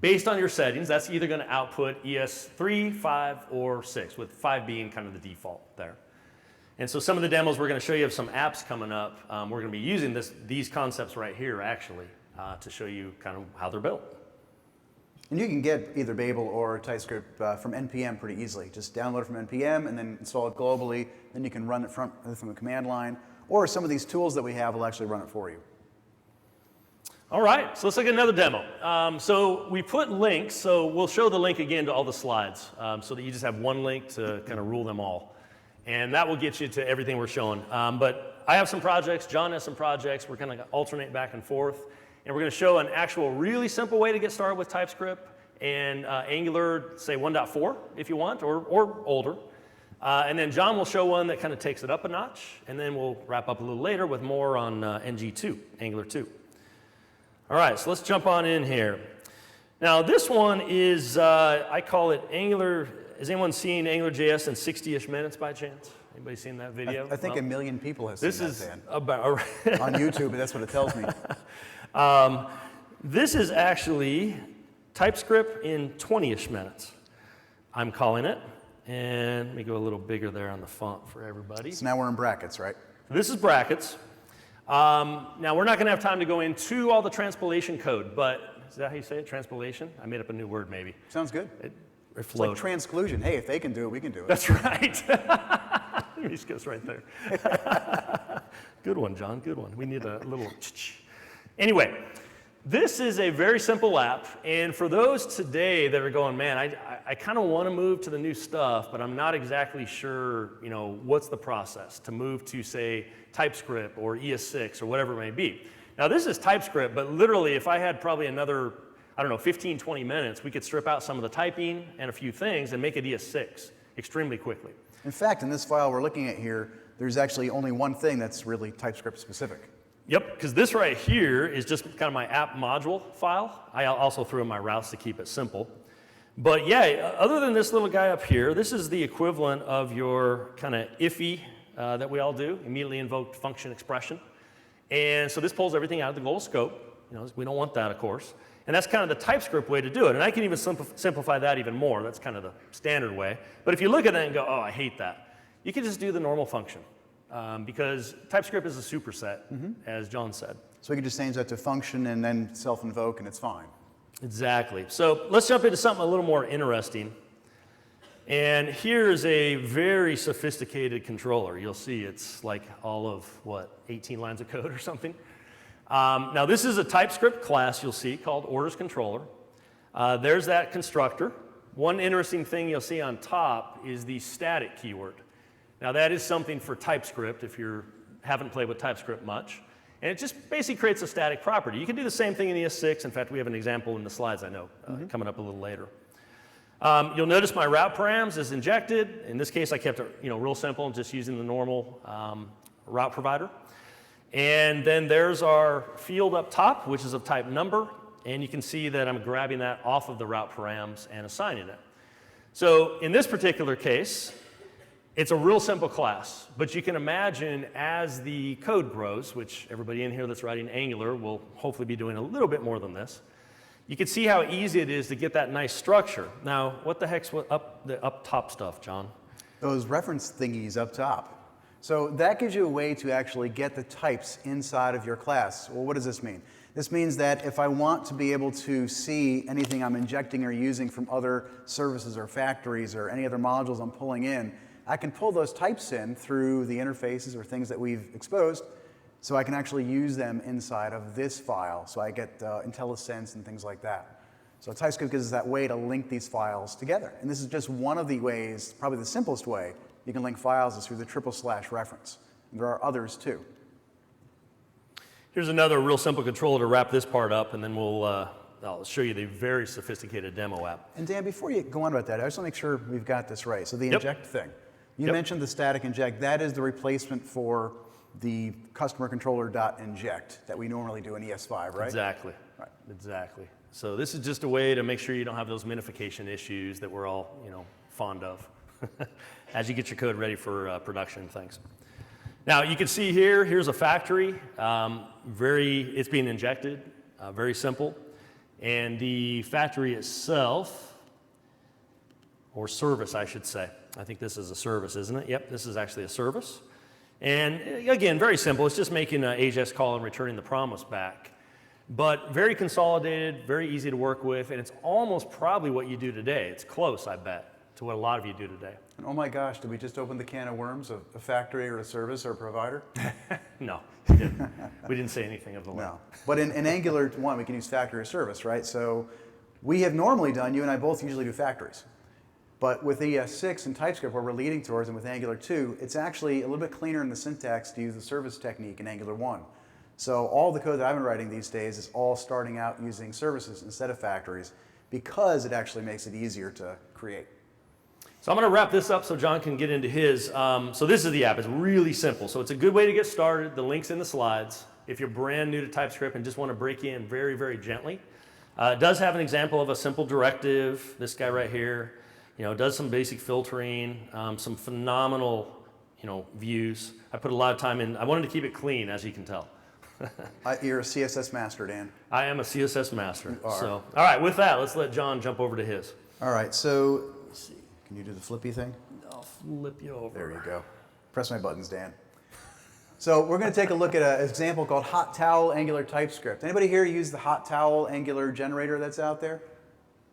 Based on your settings, that's either going to output ES3, 5, or 6, with 5 being kind of the default there. And so some of the demos we're going to show you of some apps coming up. We're going to be using these concepts right here, actually, to show you kind of how they're built. And you can get either Babel or TypeScript from NPM pretty easily. Just download it from NPM and then install it globally. Then you can run it from the command line. Or some of these tools that we have will actually run it for you. All right, so let's look at another demo. So we put links, so we'll show the link again to all the slides so that you just have one link to kind of rule them all. And that will get you to everything we're showing. But I have some projects, John has some projects, we're kind of alternate back and forth. And we're going to show an actual really simple way to get started with TypeScript and Angular, say 1.4 if you want, or older. And then John will show one that kind of takes it up a notch, and then we'll wrap up a little later with more on NG2, Angular 2. All right, so let's jump on in here. Now this one is, I call it Angular. Has anyone seen AngularJS in 60-ish minutes by chance? Anybody seen that video? I think 1 million people have seen that, Dan. This is about on YouTube, that's what it tells me. This is actually TypeScript in 20-ish minutes, I'm calling it. And let me go a little bigger there on the font for everybody. So now we're in brackets, right? This is brackets. Now, we're not going to have time to go into all the transpilation code, but is that how you say it, transpilation? I made up a new word, maybe. Sounds good. It It's like transclusion. Hey, if they can do it, we can do it. That's right. He goes right there. Good one, John, good one. We need a little Anyway, this is a very simple app, and for those today that are going, man, I kind of want to move to the new stuff, but I'm not exactly sure, what's the process to move to, say, TypeScript or ES6 or whatever it may be. Now, this is TypeScript, but literally, if I had probably another, 15, 20 minutes, we could strip out some of the typing and a few things and make it ES6 extremely quickly. In fact, in this file we're looking at here, there's actually only one thing that's really TypeScript specific. Yep, because this right here is just kind of my app module file. I also threw in my routes to keep it simple. But yeah, other than this little guy up here, this is the equivalent of your kind of IFI that we all do, immediately invoked function expression. And so this pulls everything out of the global scope. We don't want that, of course. And that's kind of the TypeScript way to do it. And I can even simplify that even more. That's kind of the standard way. But if you look at that and go, oh, I hate that, you can just do the normal function. Because TypeScript is a superset, as John said. So we can just change that to function and then self-invoke, and it's fine. Exactly. So let's jump into something a little more interesting. And here's a very sophisticated controller. You'll see it's like all of, 18 lines of code or something. Now this is a TypeScript class you'll see called orders controller. There's that constructor. One interesting thing you'll see on top is the static keyword. Now that is something for TypeScript if you haven't played with TypeScript much. And it just basically creates a static property. You can do the same thing in ES6. In fact, we have an example in the slides, I know, coming up a little later. You'll notice my route params is injected. In this case, I kept it real simple, just using the normal route provider. And then there's our field up top, which is of type number. And you can see that I'm grabbing that off of the route params and assigning it. So in this particular case, it's a real simple class, but you can imagine as the code grows, which everybody in here that's writing Angular will hopefully be doing a little bit more than this, you can see how easy it is to get that nice structure. Now, what the heck's the up top stuff, John? Those reference thingies up top. So that gives you a way to actually get the types inside of your class. Well, what does this mean? This means that if I want to be able to see anything I'm injecting or using from other services or factories or any other modules I'm pulling in, I can pull those types in through the interfaces or things that we've exposed, so I can actually use them inside of this file. So I get IntelliSense and things like that. So TypeScript gives us that way to link these files together. And this is just one of the ways, probably the simplest way, you can link files is through the / reference. And there are others too. Here's another real simple controller to wrap this part up, and then I'll show you the very sophisticated demo app. And Dan, before you go on about that, I just want to make sure we've got this right. So the inject thing. You mentioned the static inject. That is the replacement for the customer controller.inject that we normally do in ES5, right? Exactly. Right. Exactly. So this is just a way to make sure you don't have those minification issues that we're all, fond of as you get your code ready for production things. Now you can see here's a factory. It's being injected, very simple. And the factory itself, or service, I should say. I think this is a service, isn't it? Yep, this is actually a service. And again, very simple. It's just making an AJAX call and returning the promise back. But very consolidated, very easy to work with, and it's almost probably what you do today. It's close, I bet, to what a lot of you do today. And oh my gosh, did we just open the can of worms of a factory or a service or a provider? No, we didn't. We didn't say anything of the like. No. But in Angular 1, we can use factory or service, right? So we have normally done, you and I both usually do factories. But with ES6 and TypeScript, where we're leading towards, and with Angular 2, it's actually a little bit cleaner in the syntax to use the service technique in Angular 1. So all the code that I've been writing these days is all starting out using services instead of factories because it actually makes it easier to create. So I'm going to wrap this up so John can get into his. So this is the app. It's really simple. So it's a good way to get started. The link's in the slides. If you're brand new to TypeScript and just want to break in very, very gently. It does have an example of a simple directive. This guy right here. Does some basic filtering, some phenomenal, views. I put a lot of time in. I wanted to keep it clean, as you can tell. You're a CSS master, Dan. I am a CSS master. You are. So, all right, with that, let's let John jump over to his. All right, so let's see. Can you do the flippy thing? I'll flip you over. There you go. Press my buttons, Dan. So we're going to take a look at an example called Hot Towel Angular TypeScript. Anybody here use the Hot Towel Angular generator that's out there?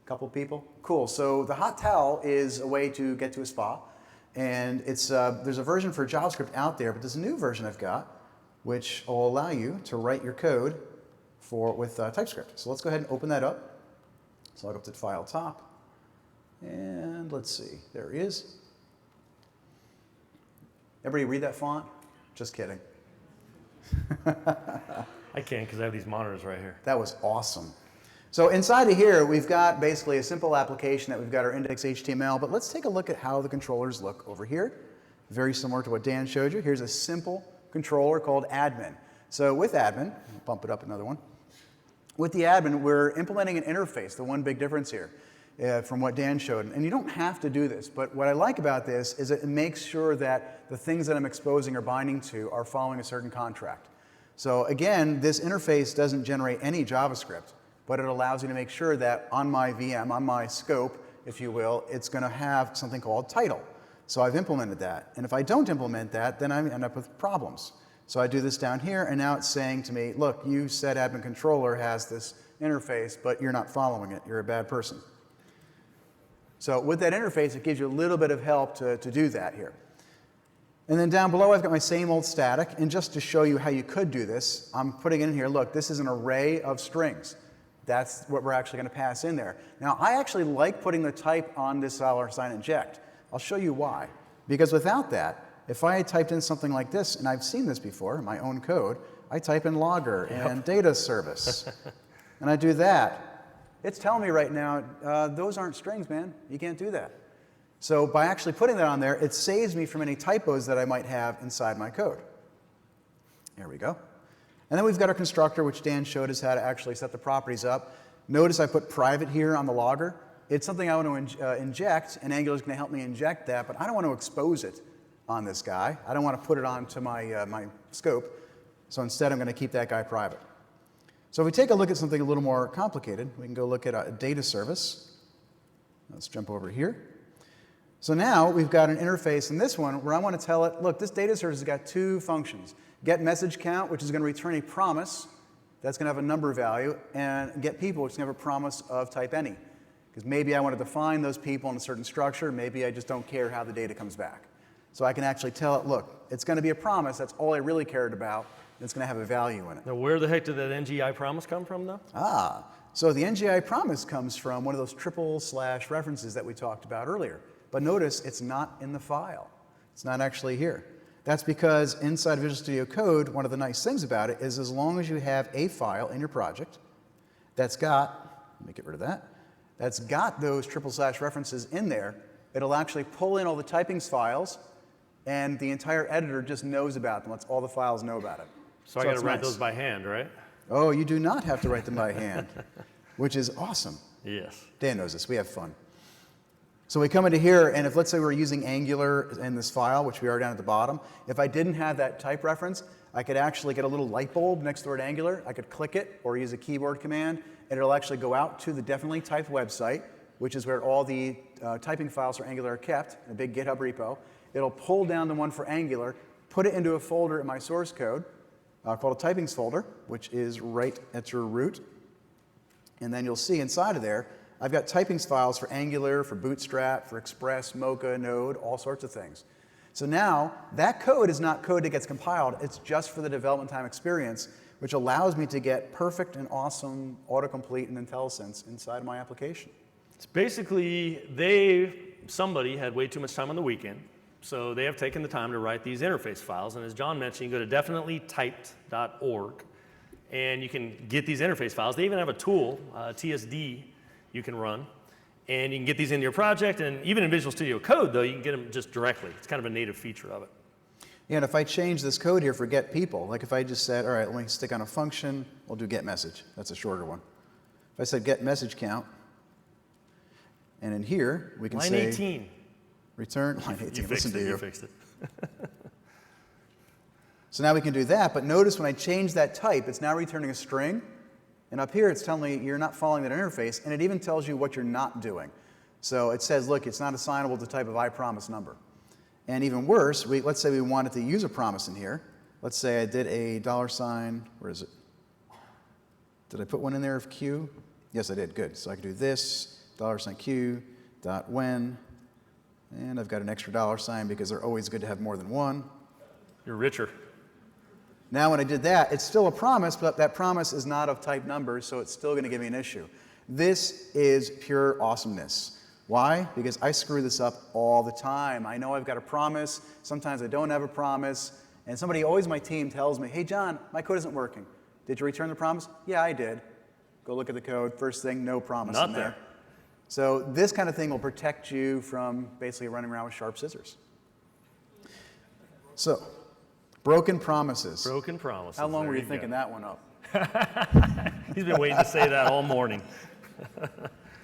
A couple people? Cool. So the hot towel is a way to get to a spa. And it's there's a version for JavaScript out there, but there's a new version I've got which will allow you to write your code with TypeScript. So let's go ahead and open that up. So I'll go up to the file top. And let's see. There he is. Everybody read that font? Just kidding. I can't because I have these monitors right here. That was awesome. So inside of here, we've got basically a simple application that we've got our index.html, but let's take a look at how the controllers look over here. Very similar to what Dan showed you. Here's a simple controller called admin. So with admin, I'll bump it up another one. With the admin, we're implementing an interface, the one big difference here from what Dan showed. And you don't have to do this, but what I like about this is it makes sure that the things that I'm exposing or binding to are following a certain contract. So again, this interface doesn't generate any JavaScript, but it allows you to make sure that on my VM, on my scope, if you will, it's going to have something called title. So I've implemented that. And if I don't implement that, then I end up with problems. So I do this down here, and now it's saying to me, look, you said admin controller has this interface, but you're not following it. You're a bad person. So with that interface, it gives you a little bit of help to do that here. And then down below, I've got my same old static. And just to show you how you could do this, I'm putting in here, look, this is an array of strings. That's what we're actually going to pass in there. Now, I actually like putting the type on this $sign inject. I'll show you why. Because without that, if I had typed in something like this, and I've seen this before in my own code, I type in logger and data service, and I do that, it's telling me right now, those aren't strings, man. You can't do that. So by actually putting that on there, it saves me from any typos that I might have inside my code. There we go. And then we've got our constructor, which Dan showed us how to actually set the properties up. Notice I put private here on the logger. It's something I want to inject, and Angular is going to help me inject that, but I don't want to expose it on this guy. I don't want to put it onto my, my scope. So instead, I'm going to keep that guy private. So if we take a look at something a little more complicated, we can go look at a data service. Let's jump over here. So now we've got an interface in this one where I want to tell it, look, this data service has got two functions. Get message count, which is going to return a promise. That's going to have a number value. And get people, which is going to have a promise of type any. Because maybe I want to define those people in a certain structure. Maybe I just don't care how the data comes back. So I can actually tell it, look, it's going to be a promise. That's all I really cared about. And it's going to have a value in it. Now, where the heck did that NGI promise come from, though? So the NGI promise comes from one of those triple slash references that we talked about earlier. But notice it's not in the file. It's not actually here. That's because inside Visual Studio Code, one of the nice things about it is as long as you have a file in your project that's got, let me get rid of that, that's got those triple slash references in there, it'll actually pull in all the typings files, and the entire editor just knows about them, lets all the files know about it. So I got to write nice. those by hand, right? Oh, you do not have to write them by hand, which is awesome. Yes. Dan knows this. We have fun. So we come into here, and if let's say we're using Angular in this file, which we are down at the bottom, if I didn't have that type reference, I could actually get a little light bulb next to it Angular. I could click it or use a keyboard command, and it'll actually go out to the definitely typed website, which is where all the typing files for Angular are kept, in a big GitHub repo. It'll pull down the one for Angular, put it into a folder in my source code called a typings folder, which is right at your root. And then you'll see inside of there, I've got typings files for Angular, for Bootstrap, for Express, Mocha, Node, all sorts of things. So now, that code is not code that gets compiled. It's just for the development time experience, which allows me to get perfect and awesome autocomplete and IntelliSense inside of my application. It's basically, somebody had way too much time on the weekend, so they have taken the time to write these interface files. And as John mentioned, you go to definitelytyped.org, and you can get these interface files. They even have a tool, TSD, you can run, and you can get these into your project. And even in Visual Studio Code, though, you can get them just directly. It's kind of a native feature of it. Yeah, and if I change this code here for get people, like if I just said, all right, let me stick on a function, we'll do get message. That's a shorter one. If I said get message count, and in here, we can line say 18. Return line 18. Listen to you. You fixed it. So now we can do that, but notice when I change that type, it's now returning a string. And up here, it's telling me you're not following that interface, and it even tells you what you're not doing. So it says, look, it's not assignable to type of iPromise number. And even worse, let's say we wanted to use a promise in here. Let's say I did a $, where is it? Did I put one in there of Q? Yes, I did, good. So I can do this, $Q, .when, and I've got an extra $, because they're always good to have more than one. You're richer. Now when I did that, it's still a promise, but that promise is not of type numbers, so it's still going to give me an issue. This is pure awesomeness. Why? Because I screw this up all the time. I know I've got a promise, sometimes I don't have a promise, and somebody always on my team tells me, hey John, my code isn't working. Did you return the promise? Yeah, I did. Go look at the code, first thing, no promise in there. So this kind of thing will protect you from basically running around with sharp scissors. So, broken promises. Broken promises. How long There were you go. thinking that one up? He's been waiting to say that all morning.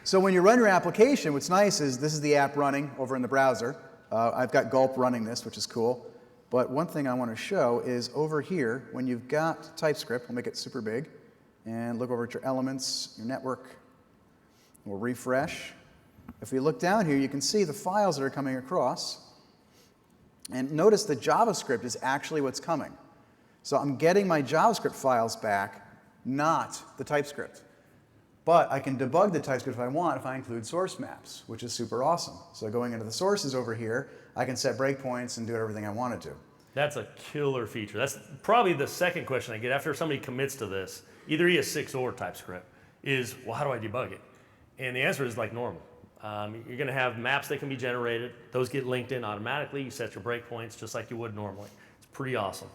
So when you run your application, what's nice is this is the app running over in the browser. I've got Gulp running this, which is cool. But one thing I want to show is over here, when you've got TypeScript, we'll make it super big, and look over at your elements, your network. We'll refresh. If we look down here, you can see the files that are coming across. And notice the JavaScript is actually what's coming. So I'm getting my JavaScript files back, not the TypeScript. But I can debug the TypeScript if I want if I include source maps, which is super awesome. So going into the sources over here, I can set breakpoints and do everything I want to do. That's a killer feature. That's probably the second question I get after somebody commits to this, either ES6 or TypeScript, is, well, how do I debug it? And the answer is like normal. You're going to have maps that can be generated. Those get linked in automatically. You set your breakpoints just like you would normally. It's pretty awesome.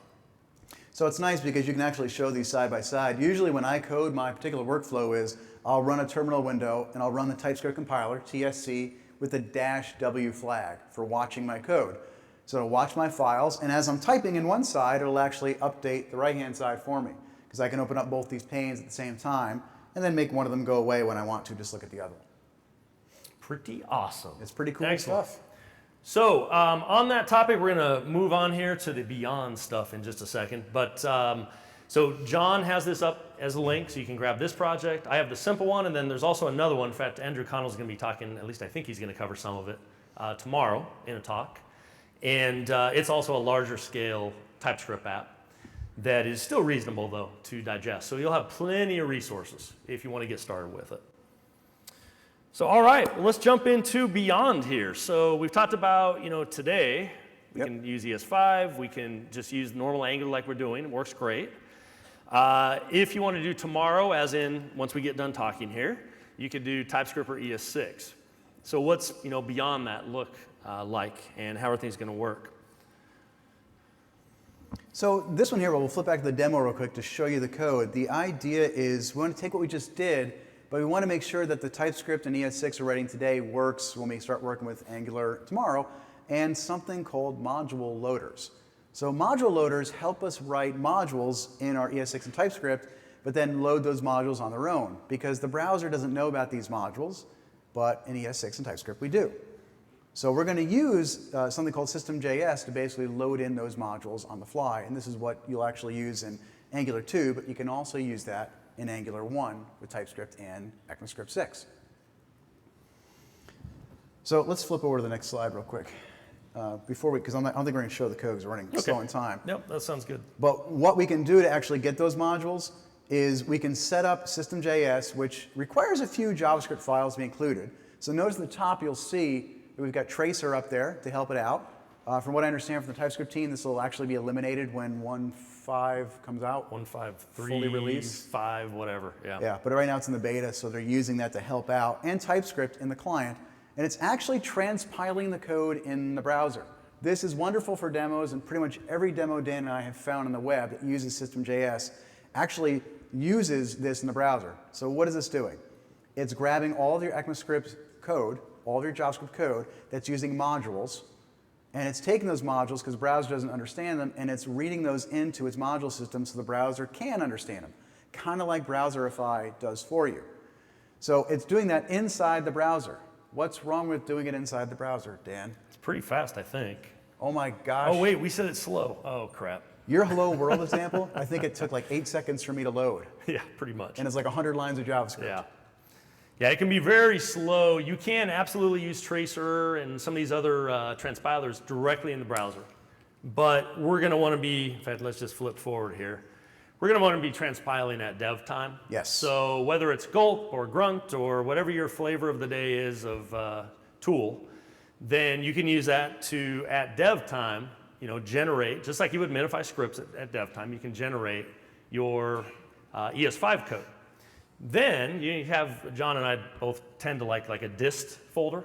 So it's nice because you can actually show these side by side. Usually when I code, my particular workflow is I'll run a terminal window and I'll run the TypeScript compiler, TSC, with a -W flag for watching my code. So it'll watch my files, and as I'm typing in one side, it'll actually update the right-hand side for me, because I can open up both these panes at the same time and then make one of them go away when I want to, just look at the other one. Pretty awesome. It's pretty cool Excellent. stuff. So on that topic, we're going to move on here to the beyond stuff in just a second. But so John has this up as a link, so you can grab this project. I have the simple one, and then there's also another one. In fact, Andrew Connell's going to be talking, at least I think he's going to cover some of it tomorrow in a talk. And it's also a larger scale TypeScript app that is still reasonable, though, to digest. So you'll have plenty of resources if you want to get started with it. So, all right, well, let's jump into beyond here. So we've talked about, today, we can use ES5, we can just use normal Angular like we're doing, it works great. If you want to do tomorrow, as in once we get done talking here, you could do TypeScript or ES6. So what's beyond that look like, and how are things going to work? So this one here, we'll flip back to the demo real quick to show you the code. The idea is we want to take what we just did, but we want to make sure that the TypeScript and ES6 we're writing today works when we start working with Angular tomorrow, and something called module loaders. So module loaders help us write modules in our ES6 and TypeScript, but then load those modules on their own, because the browser doesn't know about these modules, but in ES6 and TypeScript we do. So we're going to use something called System.js to basically load in those modules on the fly, and this is what you'll actually use in Angular 2, but you can also use that in Angular 1 with TypeScript and ECMAScript 6. So let's flip over to the next slide real quick. Because I don't think we're going to show the code because we're running slow in time. Yep, that sounds good. But what we can do to actually get those modules is we can set up System.js, which requires a few JavaScript files to be included. So notice at the top you'll see that we've got Tracer up there to help it out. From what I understand from the TypeScript team, this will actually be eliminated when 1.5 comes out. 1.5.3, fully released. 5, whatever. Yeah. Yeah, but right now it's in the beta, so they're using that to help out, and TypeScript in the client. And it's actually transpiling the code in the browser. This is wonderful for demos, and pretty much every demo Dan and I have found on the web that uses System.js actually uses this in the browser. So what is this doing? It's grabbing all of your ECMAScript code, all of your JavaScript code that's using modules, and it's taking those modules because the browser doesn't understand them, and it's reading those into its module system so the browser can understand them, kind of like Browserify does for you. So it's doing that inside the browser. What's wrong with doing it inside the browser, Dan? It's pretty fast, I think. Oh my gosh. Oh, wait, we said it's slow. Oh, crap. Your Hello World example, I think it took like 8 seconds for me to load. Yeah, pretty much. And it's like 100 lines of JavaScript. Yeah. Yeah, it can be very slow. You can absolutely use Tracer and some of these other transpilers directly in the browser. But we're going to want to be, in fact, let's just flip forward here. We're going to want to be transpiling at dev time. Yes. So whether it's Gulp or Grunt or whatever your flavor of the day is of tool, then you can use that to, at dev time, generate, just like you would minify scripts at dev time, you can generate your ES5 code. Then you have, John and I both tend to like a dist folder.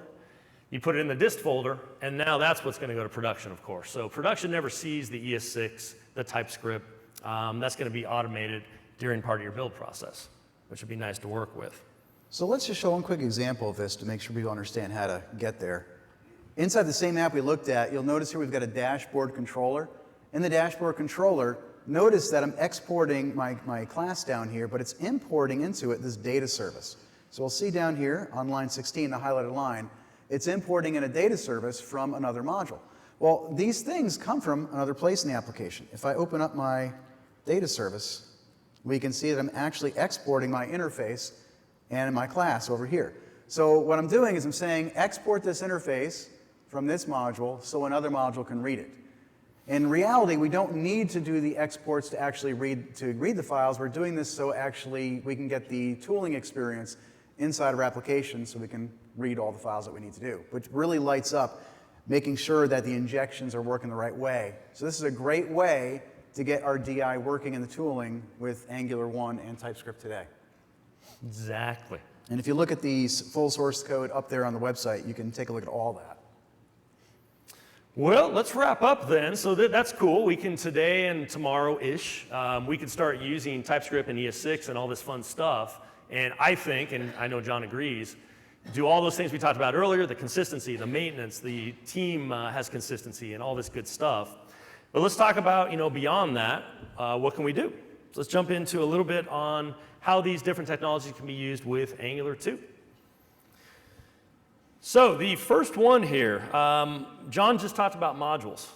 You put it in the dist folder, and now that's what's going to go to production, of course. So production never sees the ES6, the TypeScript. That's going to be automated during part of your build process, which would be nice to work with. So let's just show one quick example of this to make sure people understand how to get there. Inside the same app we looked at, you'll notice here we've got a dashboard controller. In the dashboard controller, notice that I'm exporting my class down here, but it's importing into it this data service. So we'll see down here on line 16, the highlighted line, it's importing in a data service from another module. Well, these things come from another place in the application. If I open up my data service, we can see that I'm actually exporting my interface and my class over here. So what I'm doing is I'm saying export this interface from this module so another module can read it. In reality, we don't need to do the exports to actually read the files. We're doing this so actually we can get the tooling experience inside our application so we can read all the files that we need to do, which really lights up making sure that the injections are working the right way. So this is a great way to get our DI working in the tooling with Angular 1 and TypeScript today. Exactly. And if you look at the full source code up there on the website, you can take a look at all that. Well, let's wrap up then. So that's cool. We can today and tomorrow-ish, we can start using TypeScript and ES6 and all this fun stuff. And I think, and I know John agrees, do all those things we talked about earlier, the consistency, the maintenance, the team has consistency and all this good stuff. But let's talk about, beyond that, what can we do? So let's jump into a little bit on how these different technologies can be used with Angular 2. So the first one here, John just talked about modules.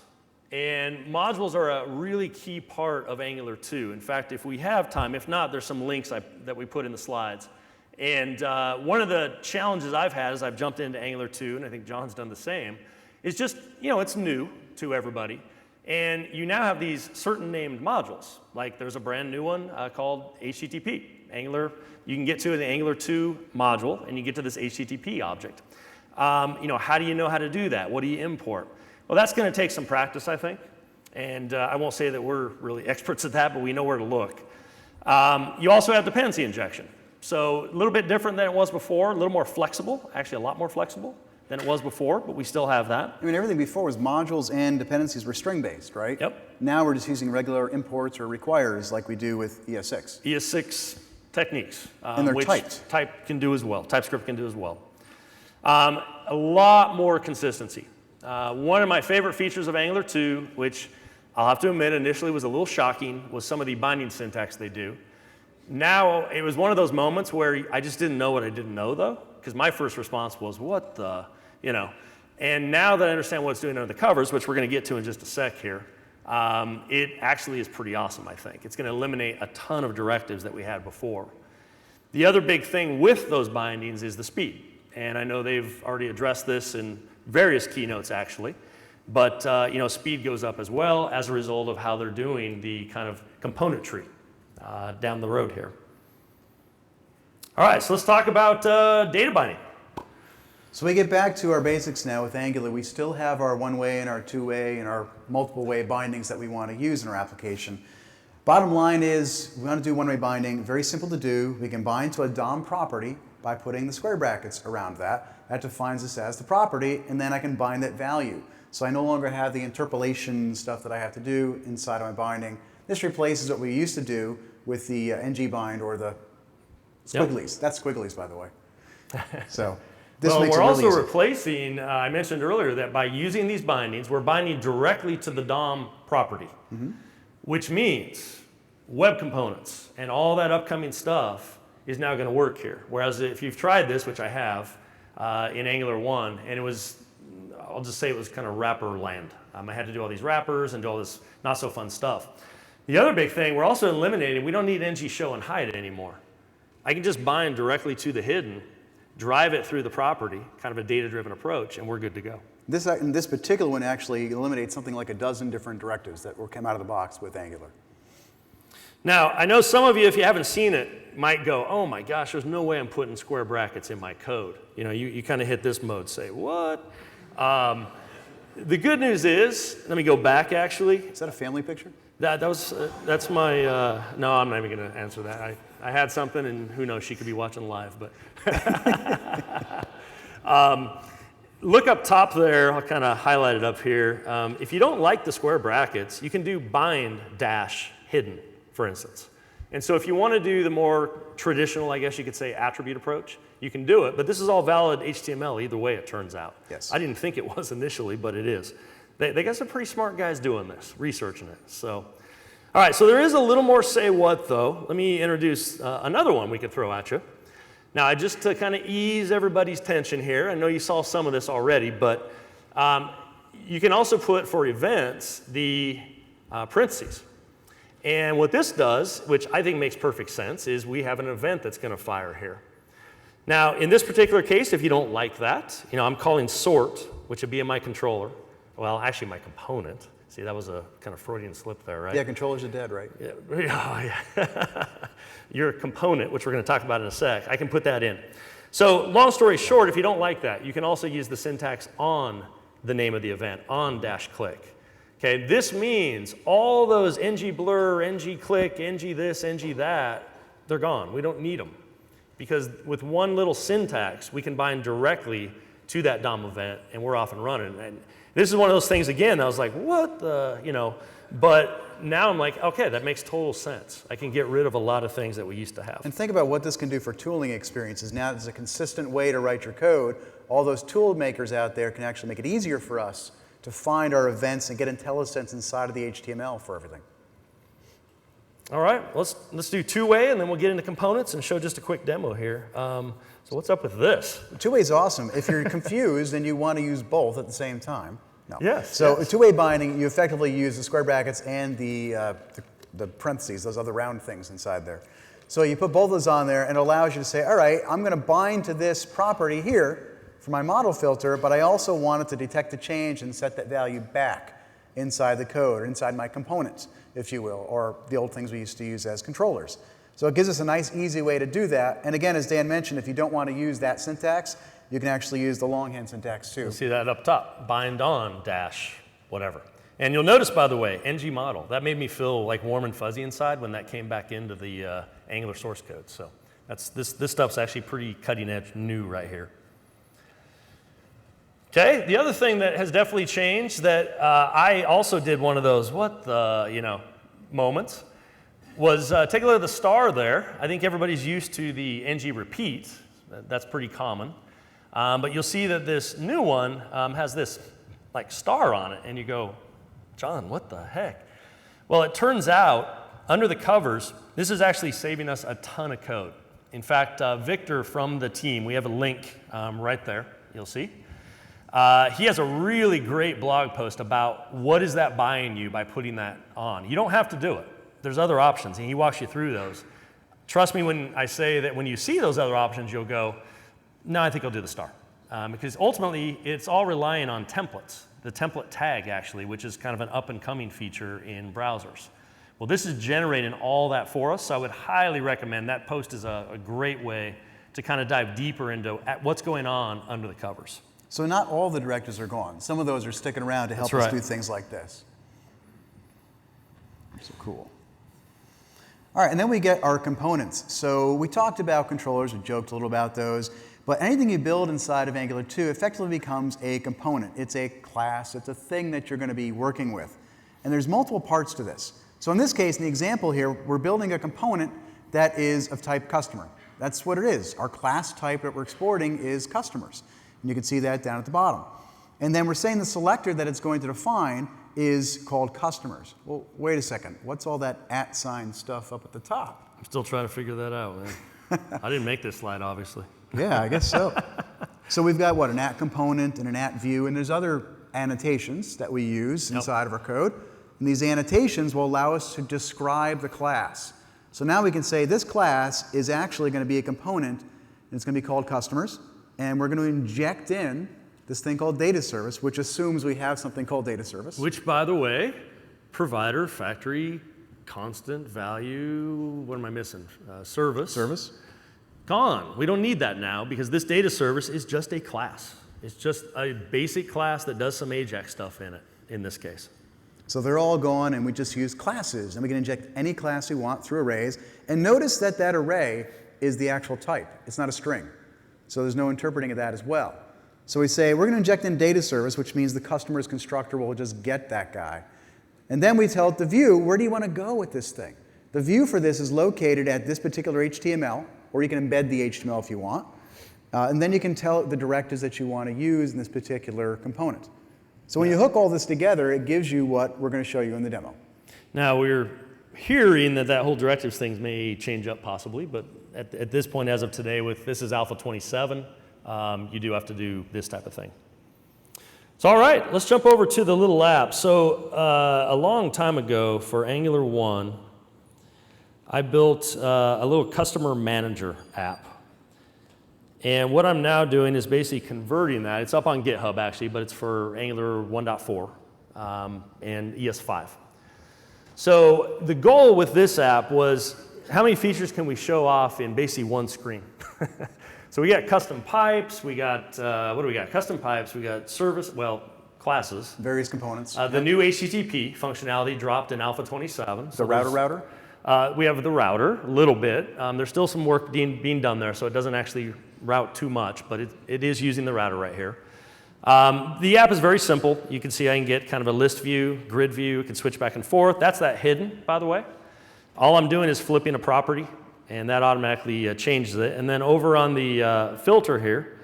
And modules are a really key part of Angular 2. In fact, if we have time, if not, there's some links that we put in the slides. And one of the challenges I've had as I've jumped into Angular 2, and I think John's done the same, is just, it's new to everybody. And you now have these certain named modules. Like there's a brand new one called HTTP. Angular, you can get to the Angular 2 module, and you get to this HTTP object. How do you know how to do that? What do you import? Well, that's going to take some practice, I think. And I won't say that we're really experts at that, but we know where to look. You also have dependency injection. So a little bit different than it was before, a little more flexible, actually a lot more flexible than it was before, but we still have that. I mean, everything before was modules and dependencies were string-based, right? Yep. Now we're just using regular imports or requires like we do with ES6. ES6 techniques, And they're which typed. TypeScript can do as well. A lot more consistency. One of my favorite features of Angular 2, which I'll have to admit initially was a little shocking, was some of the binding syntax they do. Now, it was one of those moments where I just didn't know what I didn't know, though, because my first response was, what the, you know. And now that I understand what it's doing under the covers, which we're going to get to in just a sec here, it actually is pretty awesome, I think. It's going to eliminate a ton of directives that we had before. The other big thing with those bindings is the speed. And I know they've already addressed this in various keynotes, actually. But you know, speed goes up as well as a result of how they're doing the kind of component tree down the road here. All right, so let's talk about data binding. So we get back to our basics now with Angular. We still have our one-way and our two-way and our multiple-way bindings that we want to use in our application. Bottom line is we want to do one-way binding. Very simple to do. We can bind to a DOM property by putting the square brackets around that. That defines this as the property, and then I can bind that value. So I no longer have the interpolation stuff that I have to do inside of my binding. This replaces what we used to do with the ng bind or the squigglies. Yep. That's squigglies, by the way. So this well, makes we're it really also easy. replacing, I mentioned earlier that by using these bindings, we're binding directly to the DOM property, which means web components and all that upcoming stuff is now going to work here. Whereas if you've tried this, which I have in Angular 1, and it was, I'll just say it was kind of wrapper land. I had to do all these wrappers and do all this not so fun stuff. The other big thing, we're also eliminating, we don't need ng show and hide anymore. I can just bind directly to the hidden, drive it through the property, kind of a data-driven approach, and we're good to go. This particular one actually eliminates something like a dozen different directives that came out of the box with Angular. Now, I know some of you, if you haven't seen it, might go, oh my gosh, there's no way I'm putting square brackets in my code. You know, you kind of hit this mode, say, what? The good news is, let me go back actually. Is that a family picture? That's my, no, I'm not even going to answer that. I had something, and who knows, she could be watching live, but. Look up top there, I'll kind of highlight it up here. If you don't like the square brackets, you can do bind dash hidden, for instance. And so if you want to do the more traditional, I guess you could say, attribute approach, you can do it, but this is all valid HTML either way, it turns out. Yes. I didn't think it was initially, but it is. They got some pretty smart guys doing this, researching it. So, all right, so there is a little more say what, though. Let me introduce another one we could throw at you. Now, just to kind of ease everybody's tension here, I know you saw some of this already, but you can also put for events the parentheses. And what this does, which I think makes perfect sense, is we have an event that's going to fire here. Now, in this particular case, if you don't like that, you know, I'm calling sort, which would be in my controller. Well, actually my component. See, that was a kind of Freudian slip there, right? Yeah, controllers are dead, right? Yeah. Oh, yeah. Your component, which we're going to talk about in a sec, I can put that in. So long story short, if you don't like that, you can also use the syntax on the name of the event, on dash click. Okay, this means all those ng blur, ng click, ng this, ng that, they're gone. We don't need them. Because with one little syntax, we can bind directly to that DOM event, and we're off and running. And this is one of those things, again, I was like, what the, you know, but now I'm like, okay, that makes total sense. I can get rid of a lot of things that we used to have. And think about what this can do for tooling experiences. Now there's a consistent way to write your code. All those tool makers out there can actually make it easier for us to find our events and get IntelliSense inside of the HTML for everything. All right, let's do two-way, and then we'll get into components and show just a quick demo here. So what's up with this? Two-way is awesome. If you're confused and you want to use both at the same time. No. Yes. So yes. Two-way binding, you effectively use the square brackets and the parentheses, those other round things inside there. So you put both of those on there, and it allows you to say, all right, I'm going to bind to this property here for my model filter, but I also want it to detect a change and set that value back inside the code, or inside my components, if you will, or the old things we used to use as controllers. So it gives us a nice, easy way to do that. And again, as Dan mentioned, if you don't want to use that syntax, you can actually use the longhand syntax too. You see that up top, bind on dash whatever. And you'll notice, by the way, NG model. That made me feel like warm and fuzzy inside when that came back into the Angular source code. So this stuff's actually pretty cutting edge new right here. Okay, the other thing that has definitely changed that I also did one of those moments was take a look at the star there. I think everybody's used to the ng repeat. That's pretty common. But you'll see that this new one has this like star on it, and you go, John, what the heck? Well, it turns out under the covers, this is actually saving us a ton of code. In fact, Victor from the team, we have a link right there, you'll see. He has a really great blog post about what is that buying you by putting that on. You don't have to do it. There's other options, and he walks you through those. Trust me when I say that when you see those other options, you'll go, no, I think I'll do the star. Because ultimately, it's all relying on templates. The template tag, actually, which is kind of an up-and-coming feature in browsers. Well, this is generating all that for us, so I would highly recommend that post is a great way to kind of dive deeper into what's going on under the covers. So not all the directives are gone. Some of those are sticking around to help us do things like this. So cool. All right, and then we get our components. So we talked about controllers, we joked a little about those, but anything you build inside of Angular 2 effectively becomes a component. It's a class, it's a thing that you're going to be working with. And there's multiple parts to this. So in this case, in the example here, we're building a component that is of type customer. That's what it is. Our class type that we're exporting is customers. And you can see that down at the bottom. And then we're saying the selector that it's going to define is called customers. Well, wait a second. What's all that @ sign stuff up at the top? I'm still trying to figure that out, man. I didn't make this slide, obviously. Yeah, I guess so. So we've got, what, an @ component and an @ view, and there's other annotations that we use inside of our code. And these annotations will allow us to describe the class. So now we can say this class is actually going to be a component, and it's going to be called customers, and we're going to inject in this thing called data service, which assumes we have something called data service. Which, by the way, provider, factory, constant value, what am I missing? Service. Service. Gone. We don't need that now because this data service is just a class. It's just a basic class that does some AJAX stuff in it, in this case. So they're all gone, and we just use classes, and we can inject any class we want through arrays. And notice that that array is the actual type. It's not a string. So there's no interpreting of that as well. So we say we're going to inject in data service, which means the customer's constructor will just get that guy. And then we tell it the view, where do you want to go with this thing? The view for this is located at this particular HTML, or you can embed the HTML if you want. And then you can tell it the directives that you want to use in this particular component. So when you hook all this together, it gives you what we're going to show you in the demo. Now, we're hearing that whole directives thing may change up possibly, but at this point, as of today, with this is Alpha 27, you do have to do this type of thing. So all right, let's jump over to the little app. So a long time ago for Angular 1, I built a little customer manager app. And what I'm now doing is basically converting that. It's up on GitHub, actually, but it's for Angular 1.4 and ES5. So the goal with this app was how many features can we show off in basically one screen? So we got custom pipes, we got, what do we got? Custom pipes, we got service, well, classes. Various components. The new HTTP functionality dropped in Alpha 27. So the router? We have the router, a little bit. There's still some work being done there, so it doesn't actually route too much, but it is using the router right here. The app is very simple. You can see I can get kind of a list view, grid view, can switch back and forth. That's that hidden, by the way. All I'm doing is flipping a property, and that automatically changes it. And then over on the filter here,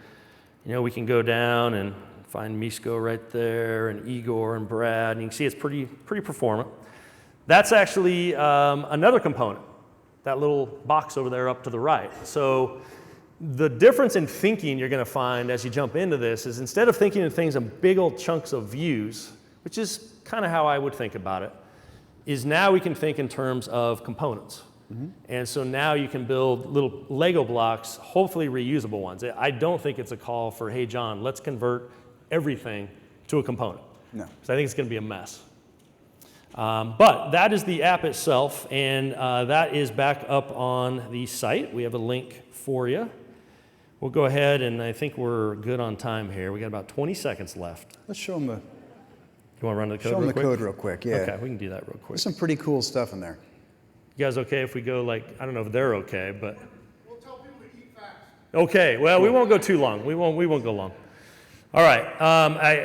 we can go down and find Misko right there, and Igor and Brad, and you can see it's pretty performant. That's actually another component, that little box over there up to the right. So the difference in thinking you're going to find as you jump into this is instead of thinking of things in big old chunks of views, which is kind of how I would think about it, is now we can think in terms of components. Mm-hmm. And so now you can build little Lego blocks, hopefully reusable ones. I don't think it's a call for, hey, John, let's convert everything to a component. No. Because I think it's going to be a mess. But that is the app itself, and that is back up on the site. We have a link for you. We'll go ahead, and I think we're good on time here. We got about 20 seconds left. Let's show them You want to run the code Show them real the quick? code real quick, yeah. Okay, we can do that real quick. There's some pretty cool stuff in there. You guys okay if we go like, I don't know if they're okay, but. We'll tell people to eat fast. Okay, well, we won't go too long. We won't go long. All right,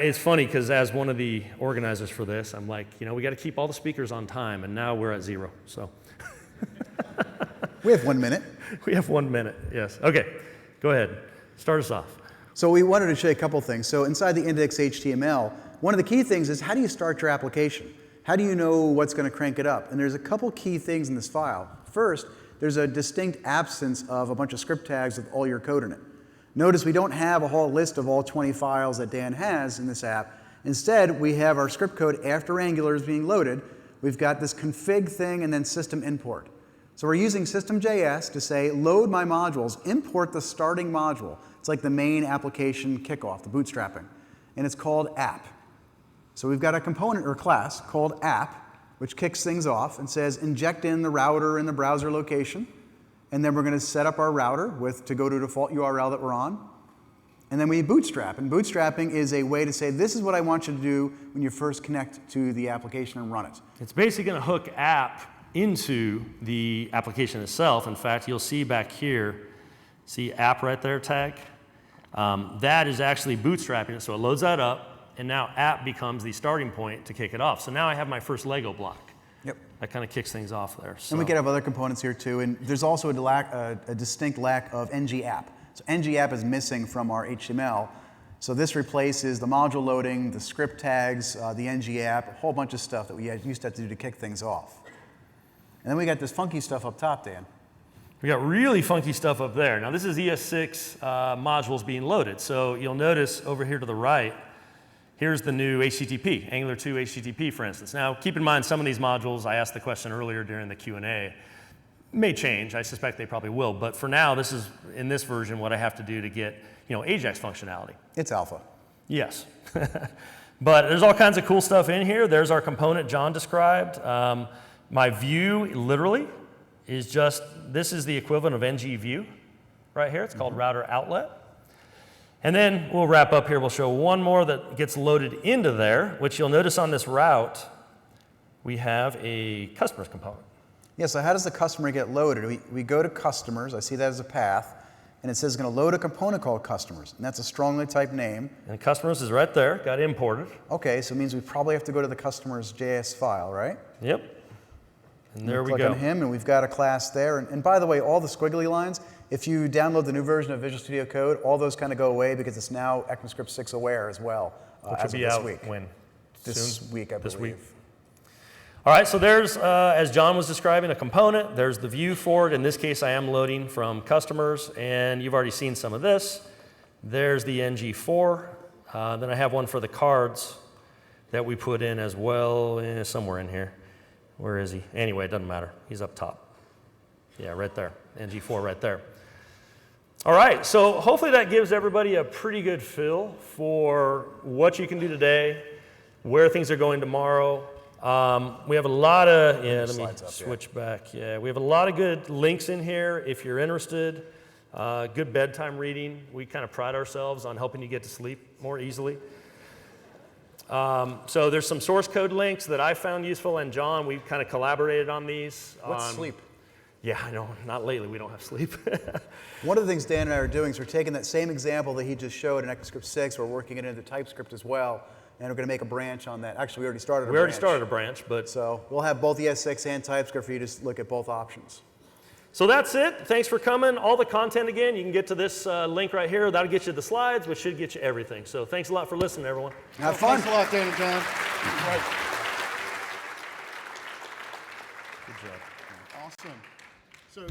it's funny because as one of the organizers for this, I'm like, we got to keep all the speakers on time, and now we're at 0, so. We have 1 minute. We have 1 minute, yes. Okay, go ahead. Start us off. So we wanted to show you a couple things. So inside the index HTML, one of the key things is how do you start your application? How do you know what's going to crank it up? And there's a couple key things in this file. First, there's a distinct absence of a bunch of script tags with all your code in it. Notice we don't have a whole list of all 20 files that Dan has in this app. Instead, we have our script code after Angular is being loaded. We've got this config thing and then system import. So we're using system.js to say, load my modules, import the starting module. It's like the main application kickoff, the bootstrapping. And it's called app. So we've got a component or class called app, which kicks things off and says, inject in the router in the browser location. And then we're going to set up our router to go to a default URL that we're on. And then we bootstrap. And bootstrapping is a way to say, this is what I want you to do when you first connect to the application and run it. It's basically going to hook app into the application itself. In fact, you'll see back here, see app right there tag? That is actually bootstrapping it. So it loads that up, and now app becomes the starting point to kick it off. So now I have my first Lego block. Yep. That kind of kicks things off there. So. And we could have other components here too. And there's also a distinct lack of ng-app. So ng-app is missing from our HTML. So this replaces the module loading, the script tags, the ng-app, a whole bunch of stuff that we used to have to do to kick things off. And then we got this funky stuff up top, Dan. We got really funky stuff up there. Now this is ES6 modules being loaded. So you'll notice over here to the right, here's the new HTTP, Angular 2 HTTP, for instance. Now, keep in mind, some of these modules, I asked the question earlier during the Q&A, may change. I suspect they probably will. But for now, this is, in this version, what I have to do to get, AJAX functionality. It's alpha. Yes. But there's all kinds of cool stuff in here. There's our component John described. My view, literally, is just, this is the equivalent of ng view right here. It's called router outlet. And then we'll wrap up here. We'll show one more that gets loaded into there, which you'll notice on this route, we have a customers component. Yeah, so how does the customer get loaded? We go to customers. I see that as a path. And it says it's going to load a component called customers. And that's a strongly typed name. And customers is right there. Got imported. OK, so it means we probably have to go to the customers.js file, right? Yep. And there we click go. on him, and we've got a class there. And by the way, all the squiggly lines, if you download the new version of Visual Studio Code, all those kind of go away because it's now ECMAScript 6 aware as well. Which as will be of this out week. when? This Soon? week, I believe. This week. All right, so there's, as John was describing, a component. There's the view for it. In this case, I am loading from customers, and you've already seen some of this. There's the ng4. Then I have one for the cards that we put in as well, somewhere in here. Where is he? Anyway, it doesn't matter. He's up top. Yeah, right there. ng4 right there. All right, so hopefully that gives everybody a pretty good feel for what you can do today, where things are going tomorrow. We have a lot of, let me switch back. Yeah, we have a lot of good links in here if you're interested. Good bedtime reading. We kind of pride ourselves on helping you get to sleep more easily. So there's some source code links that I found useful, and John, we've kind of collaborated on these. What's sleep? Yeah, I know, not lately, we don't have sleep. One of the things Dan and I are doing is we're taking that same example that he just showed in ECMAScript 6, we're working it into TypeScript as well, and we're going to make a branch on that. Actually, we already started a branch. We already started a branch, but... So we'll have both ES6 and TypeScript for you to look at both options. So that's it. Thanks for coming. All the content, again, you can get to this link right here. That'll get you the slides, which should get you everything. So thanks a lot for listening, everyone. Have fun. Thanks a lot, Dan and John.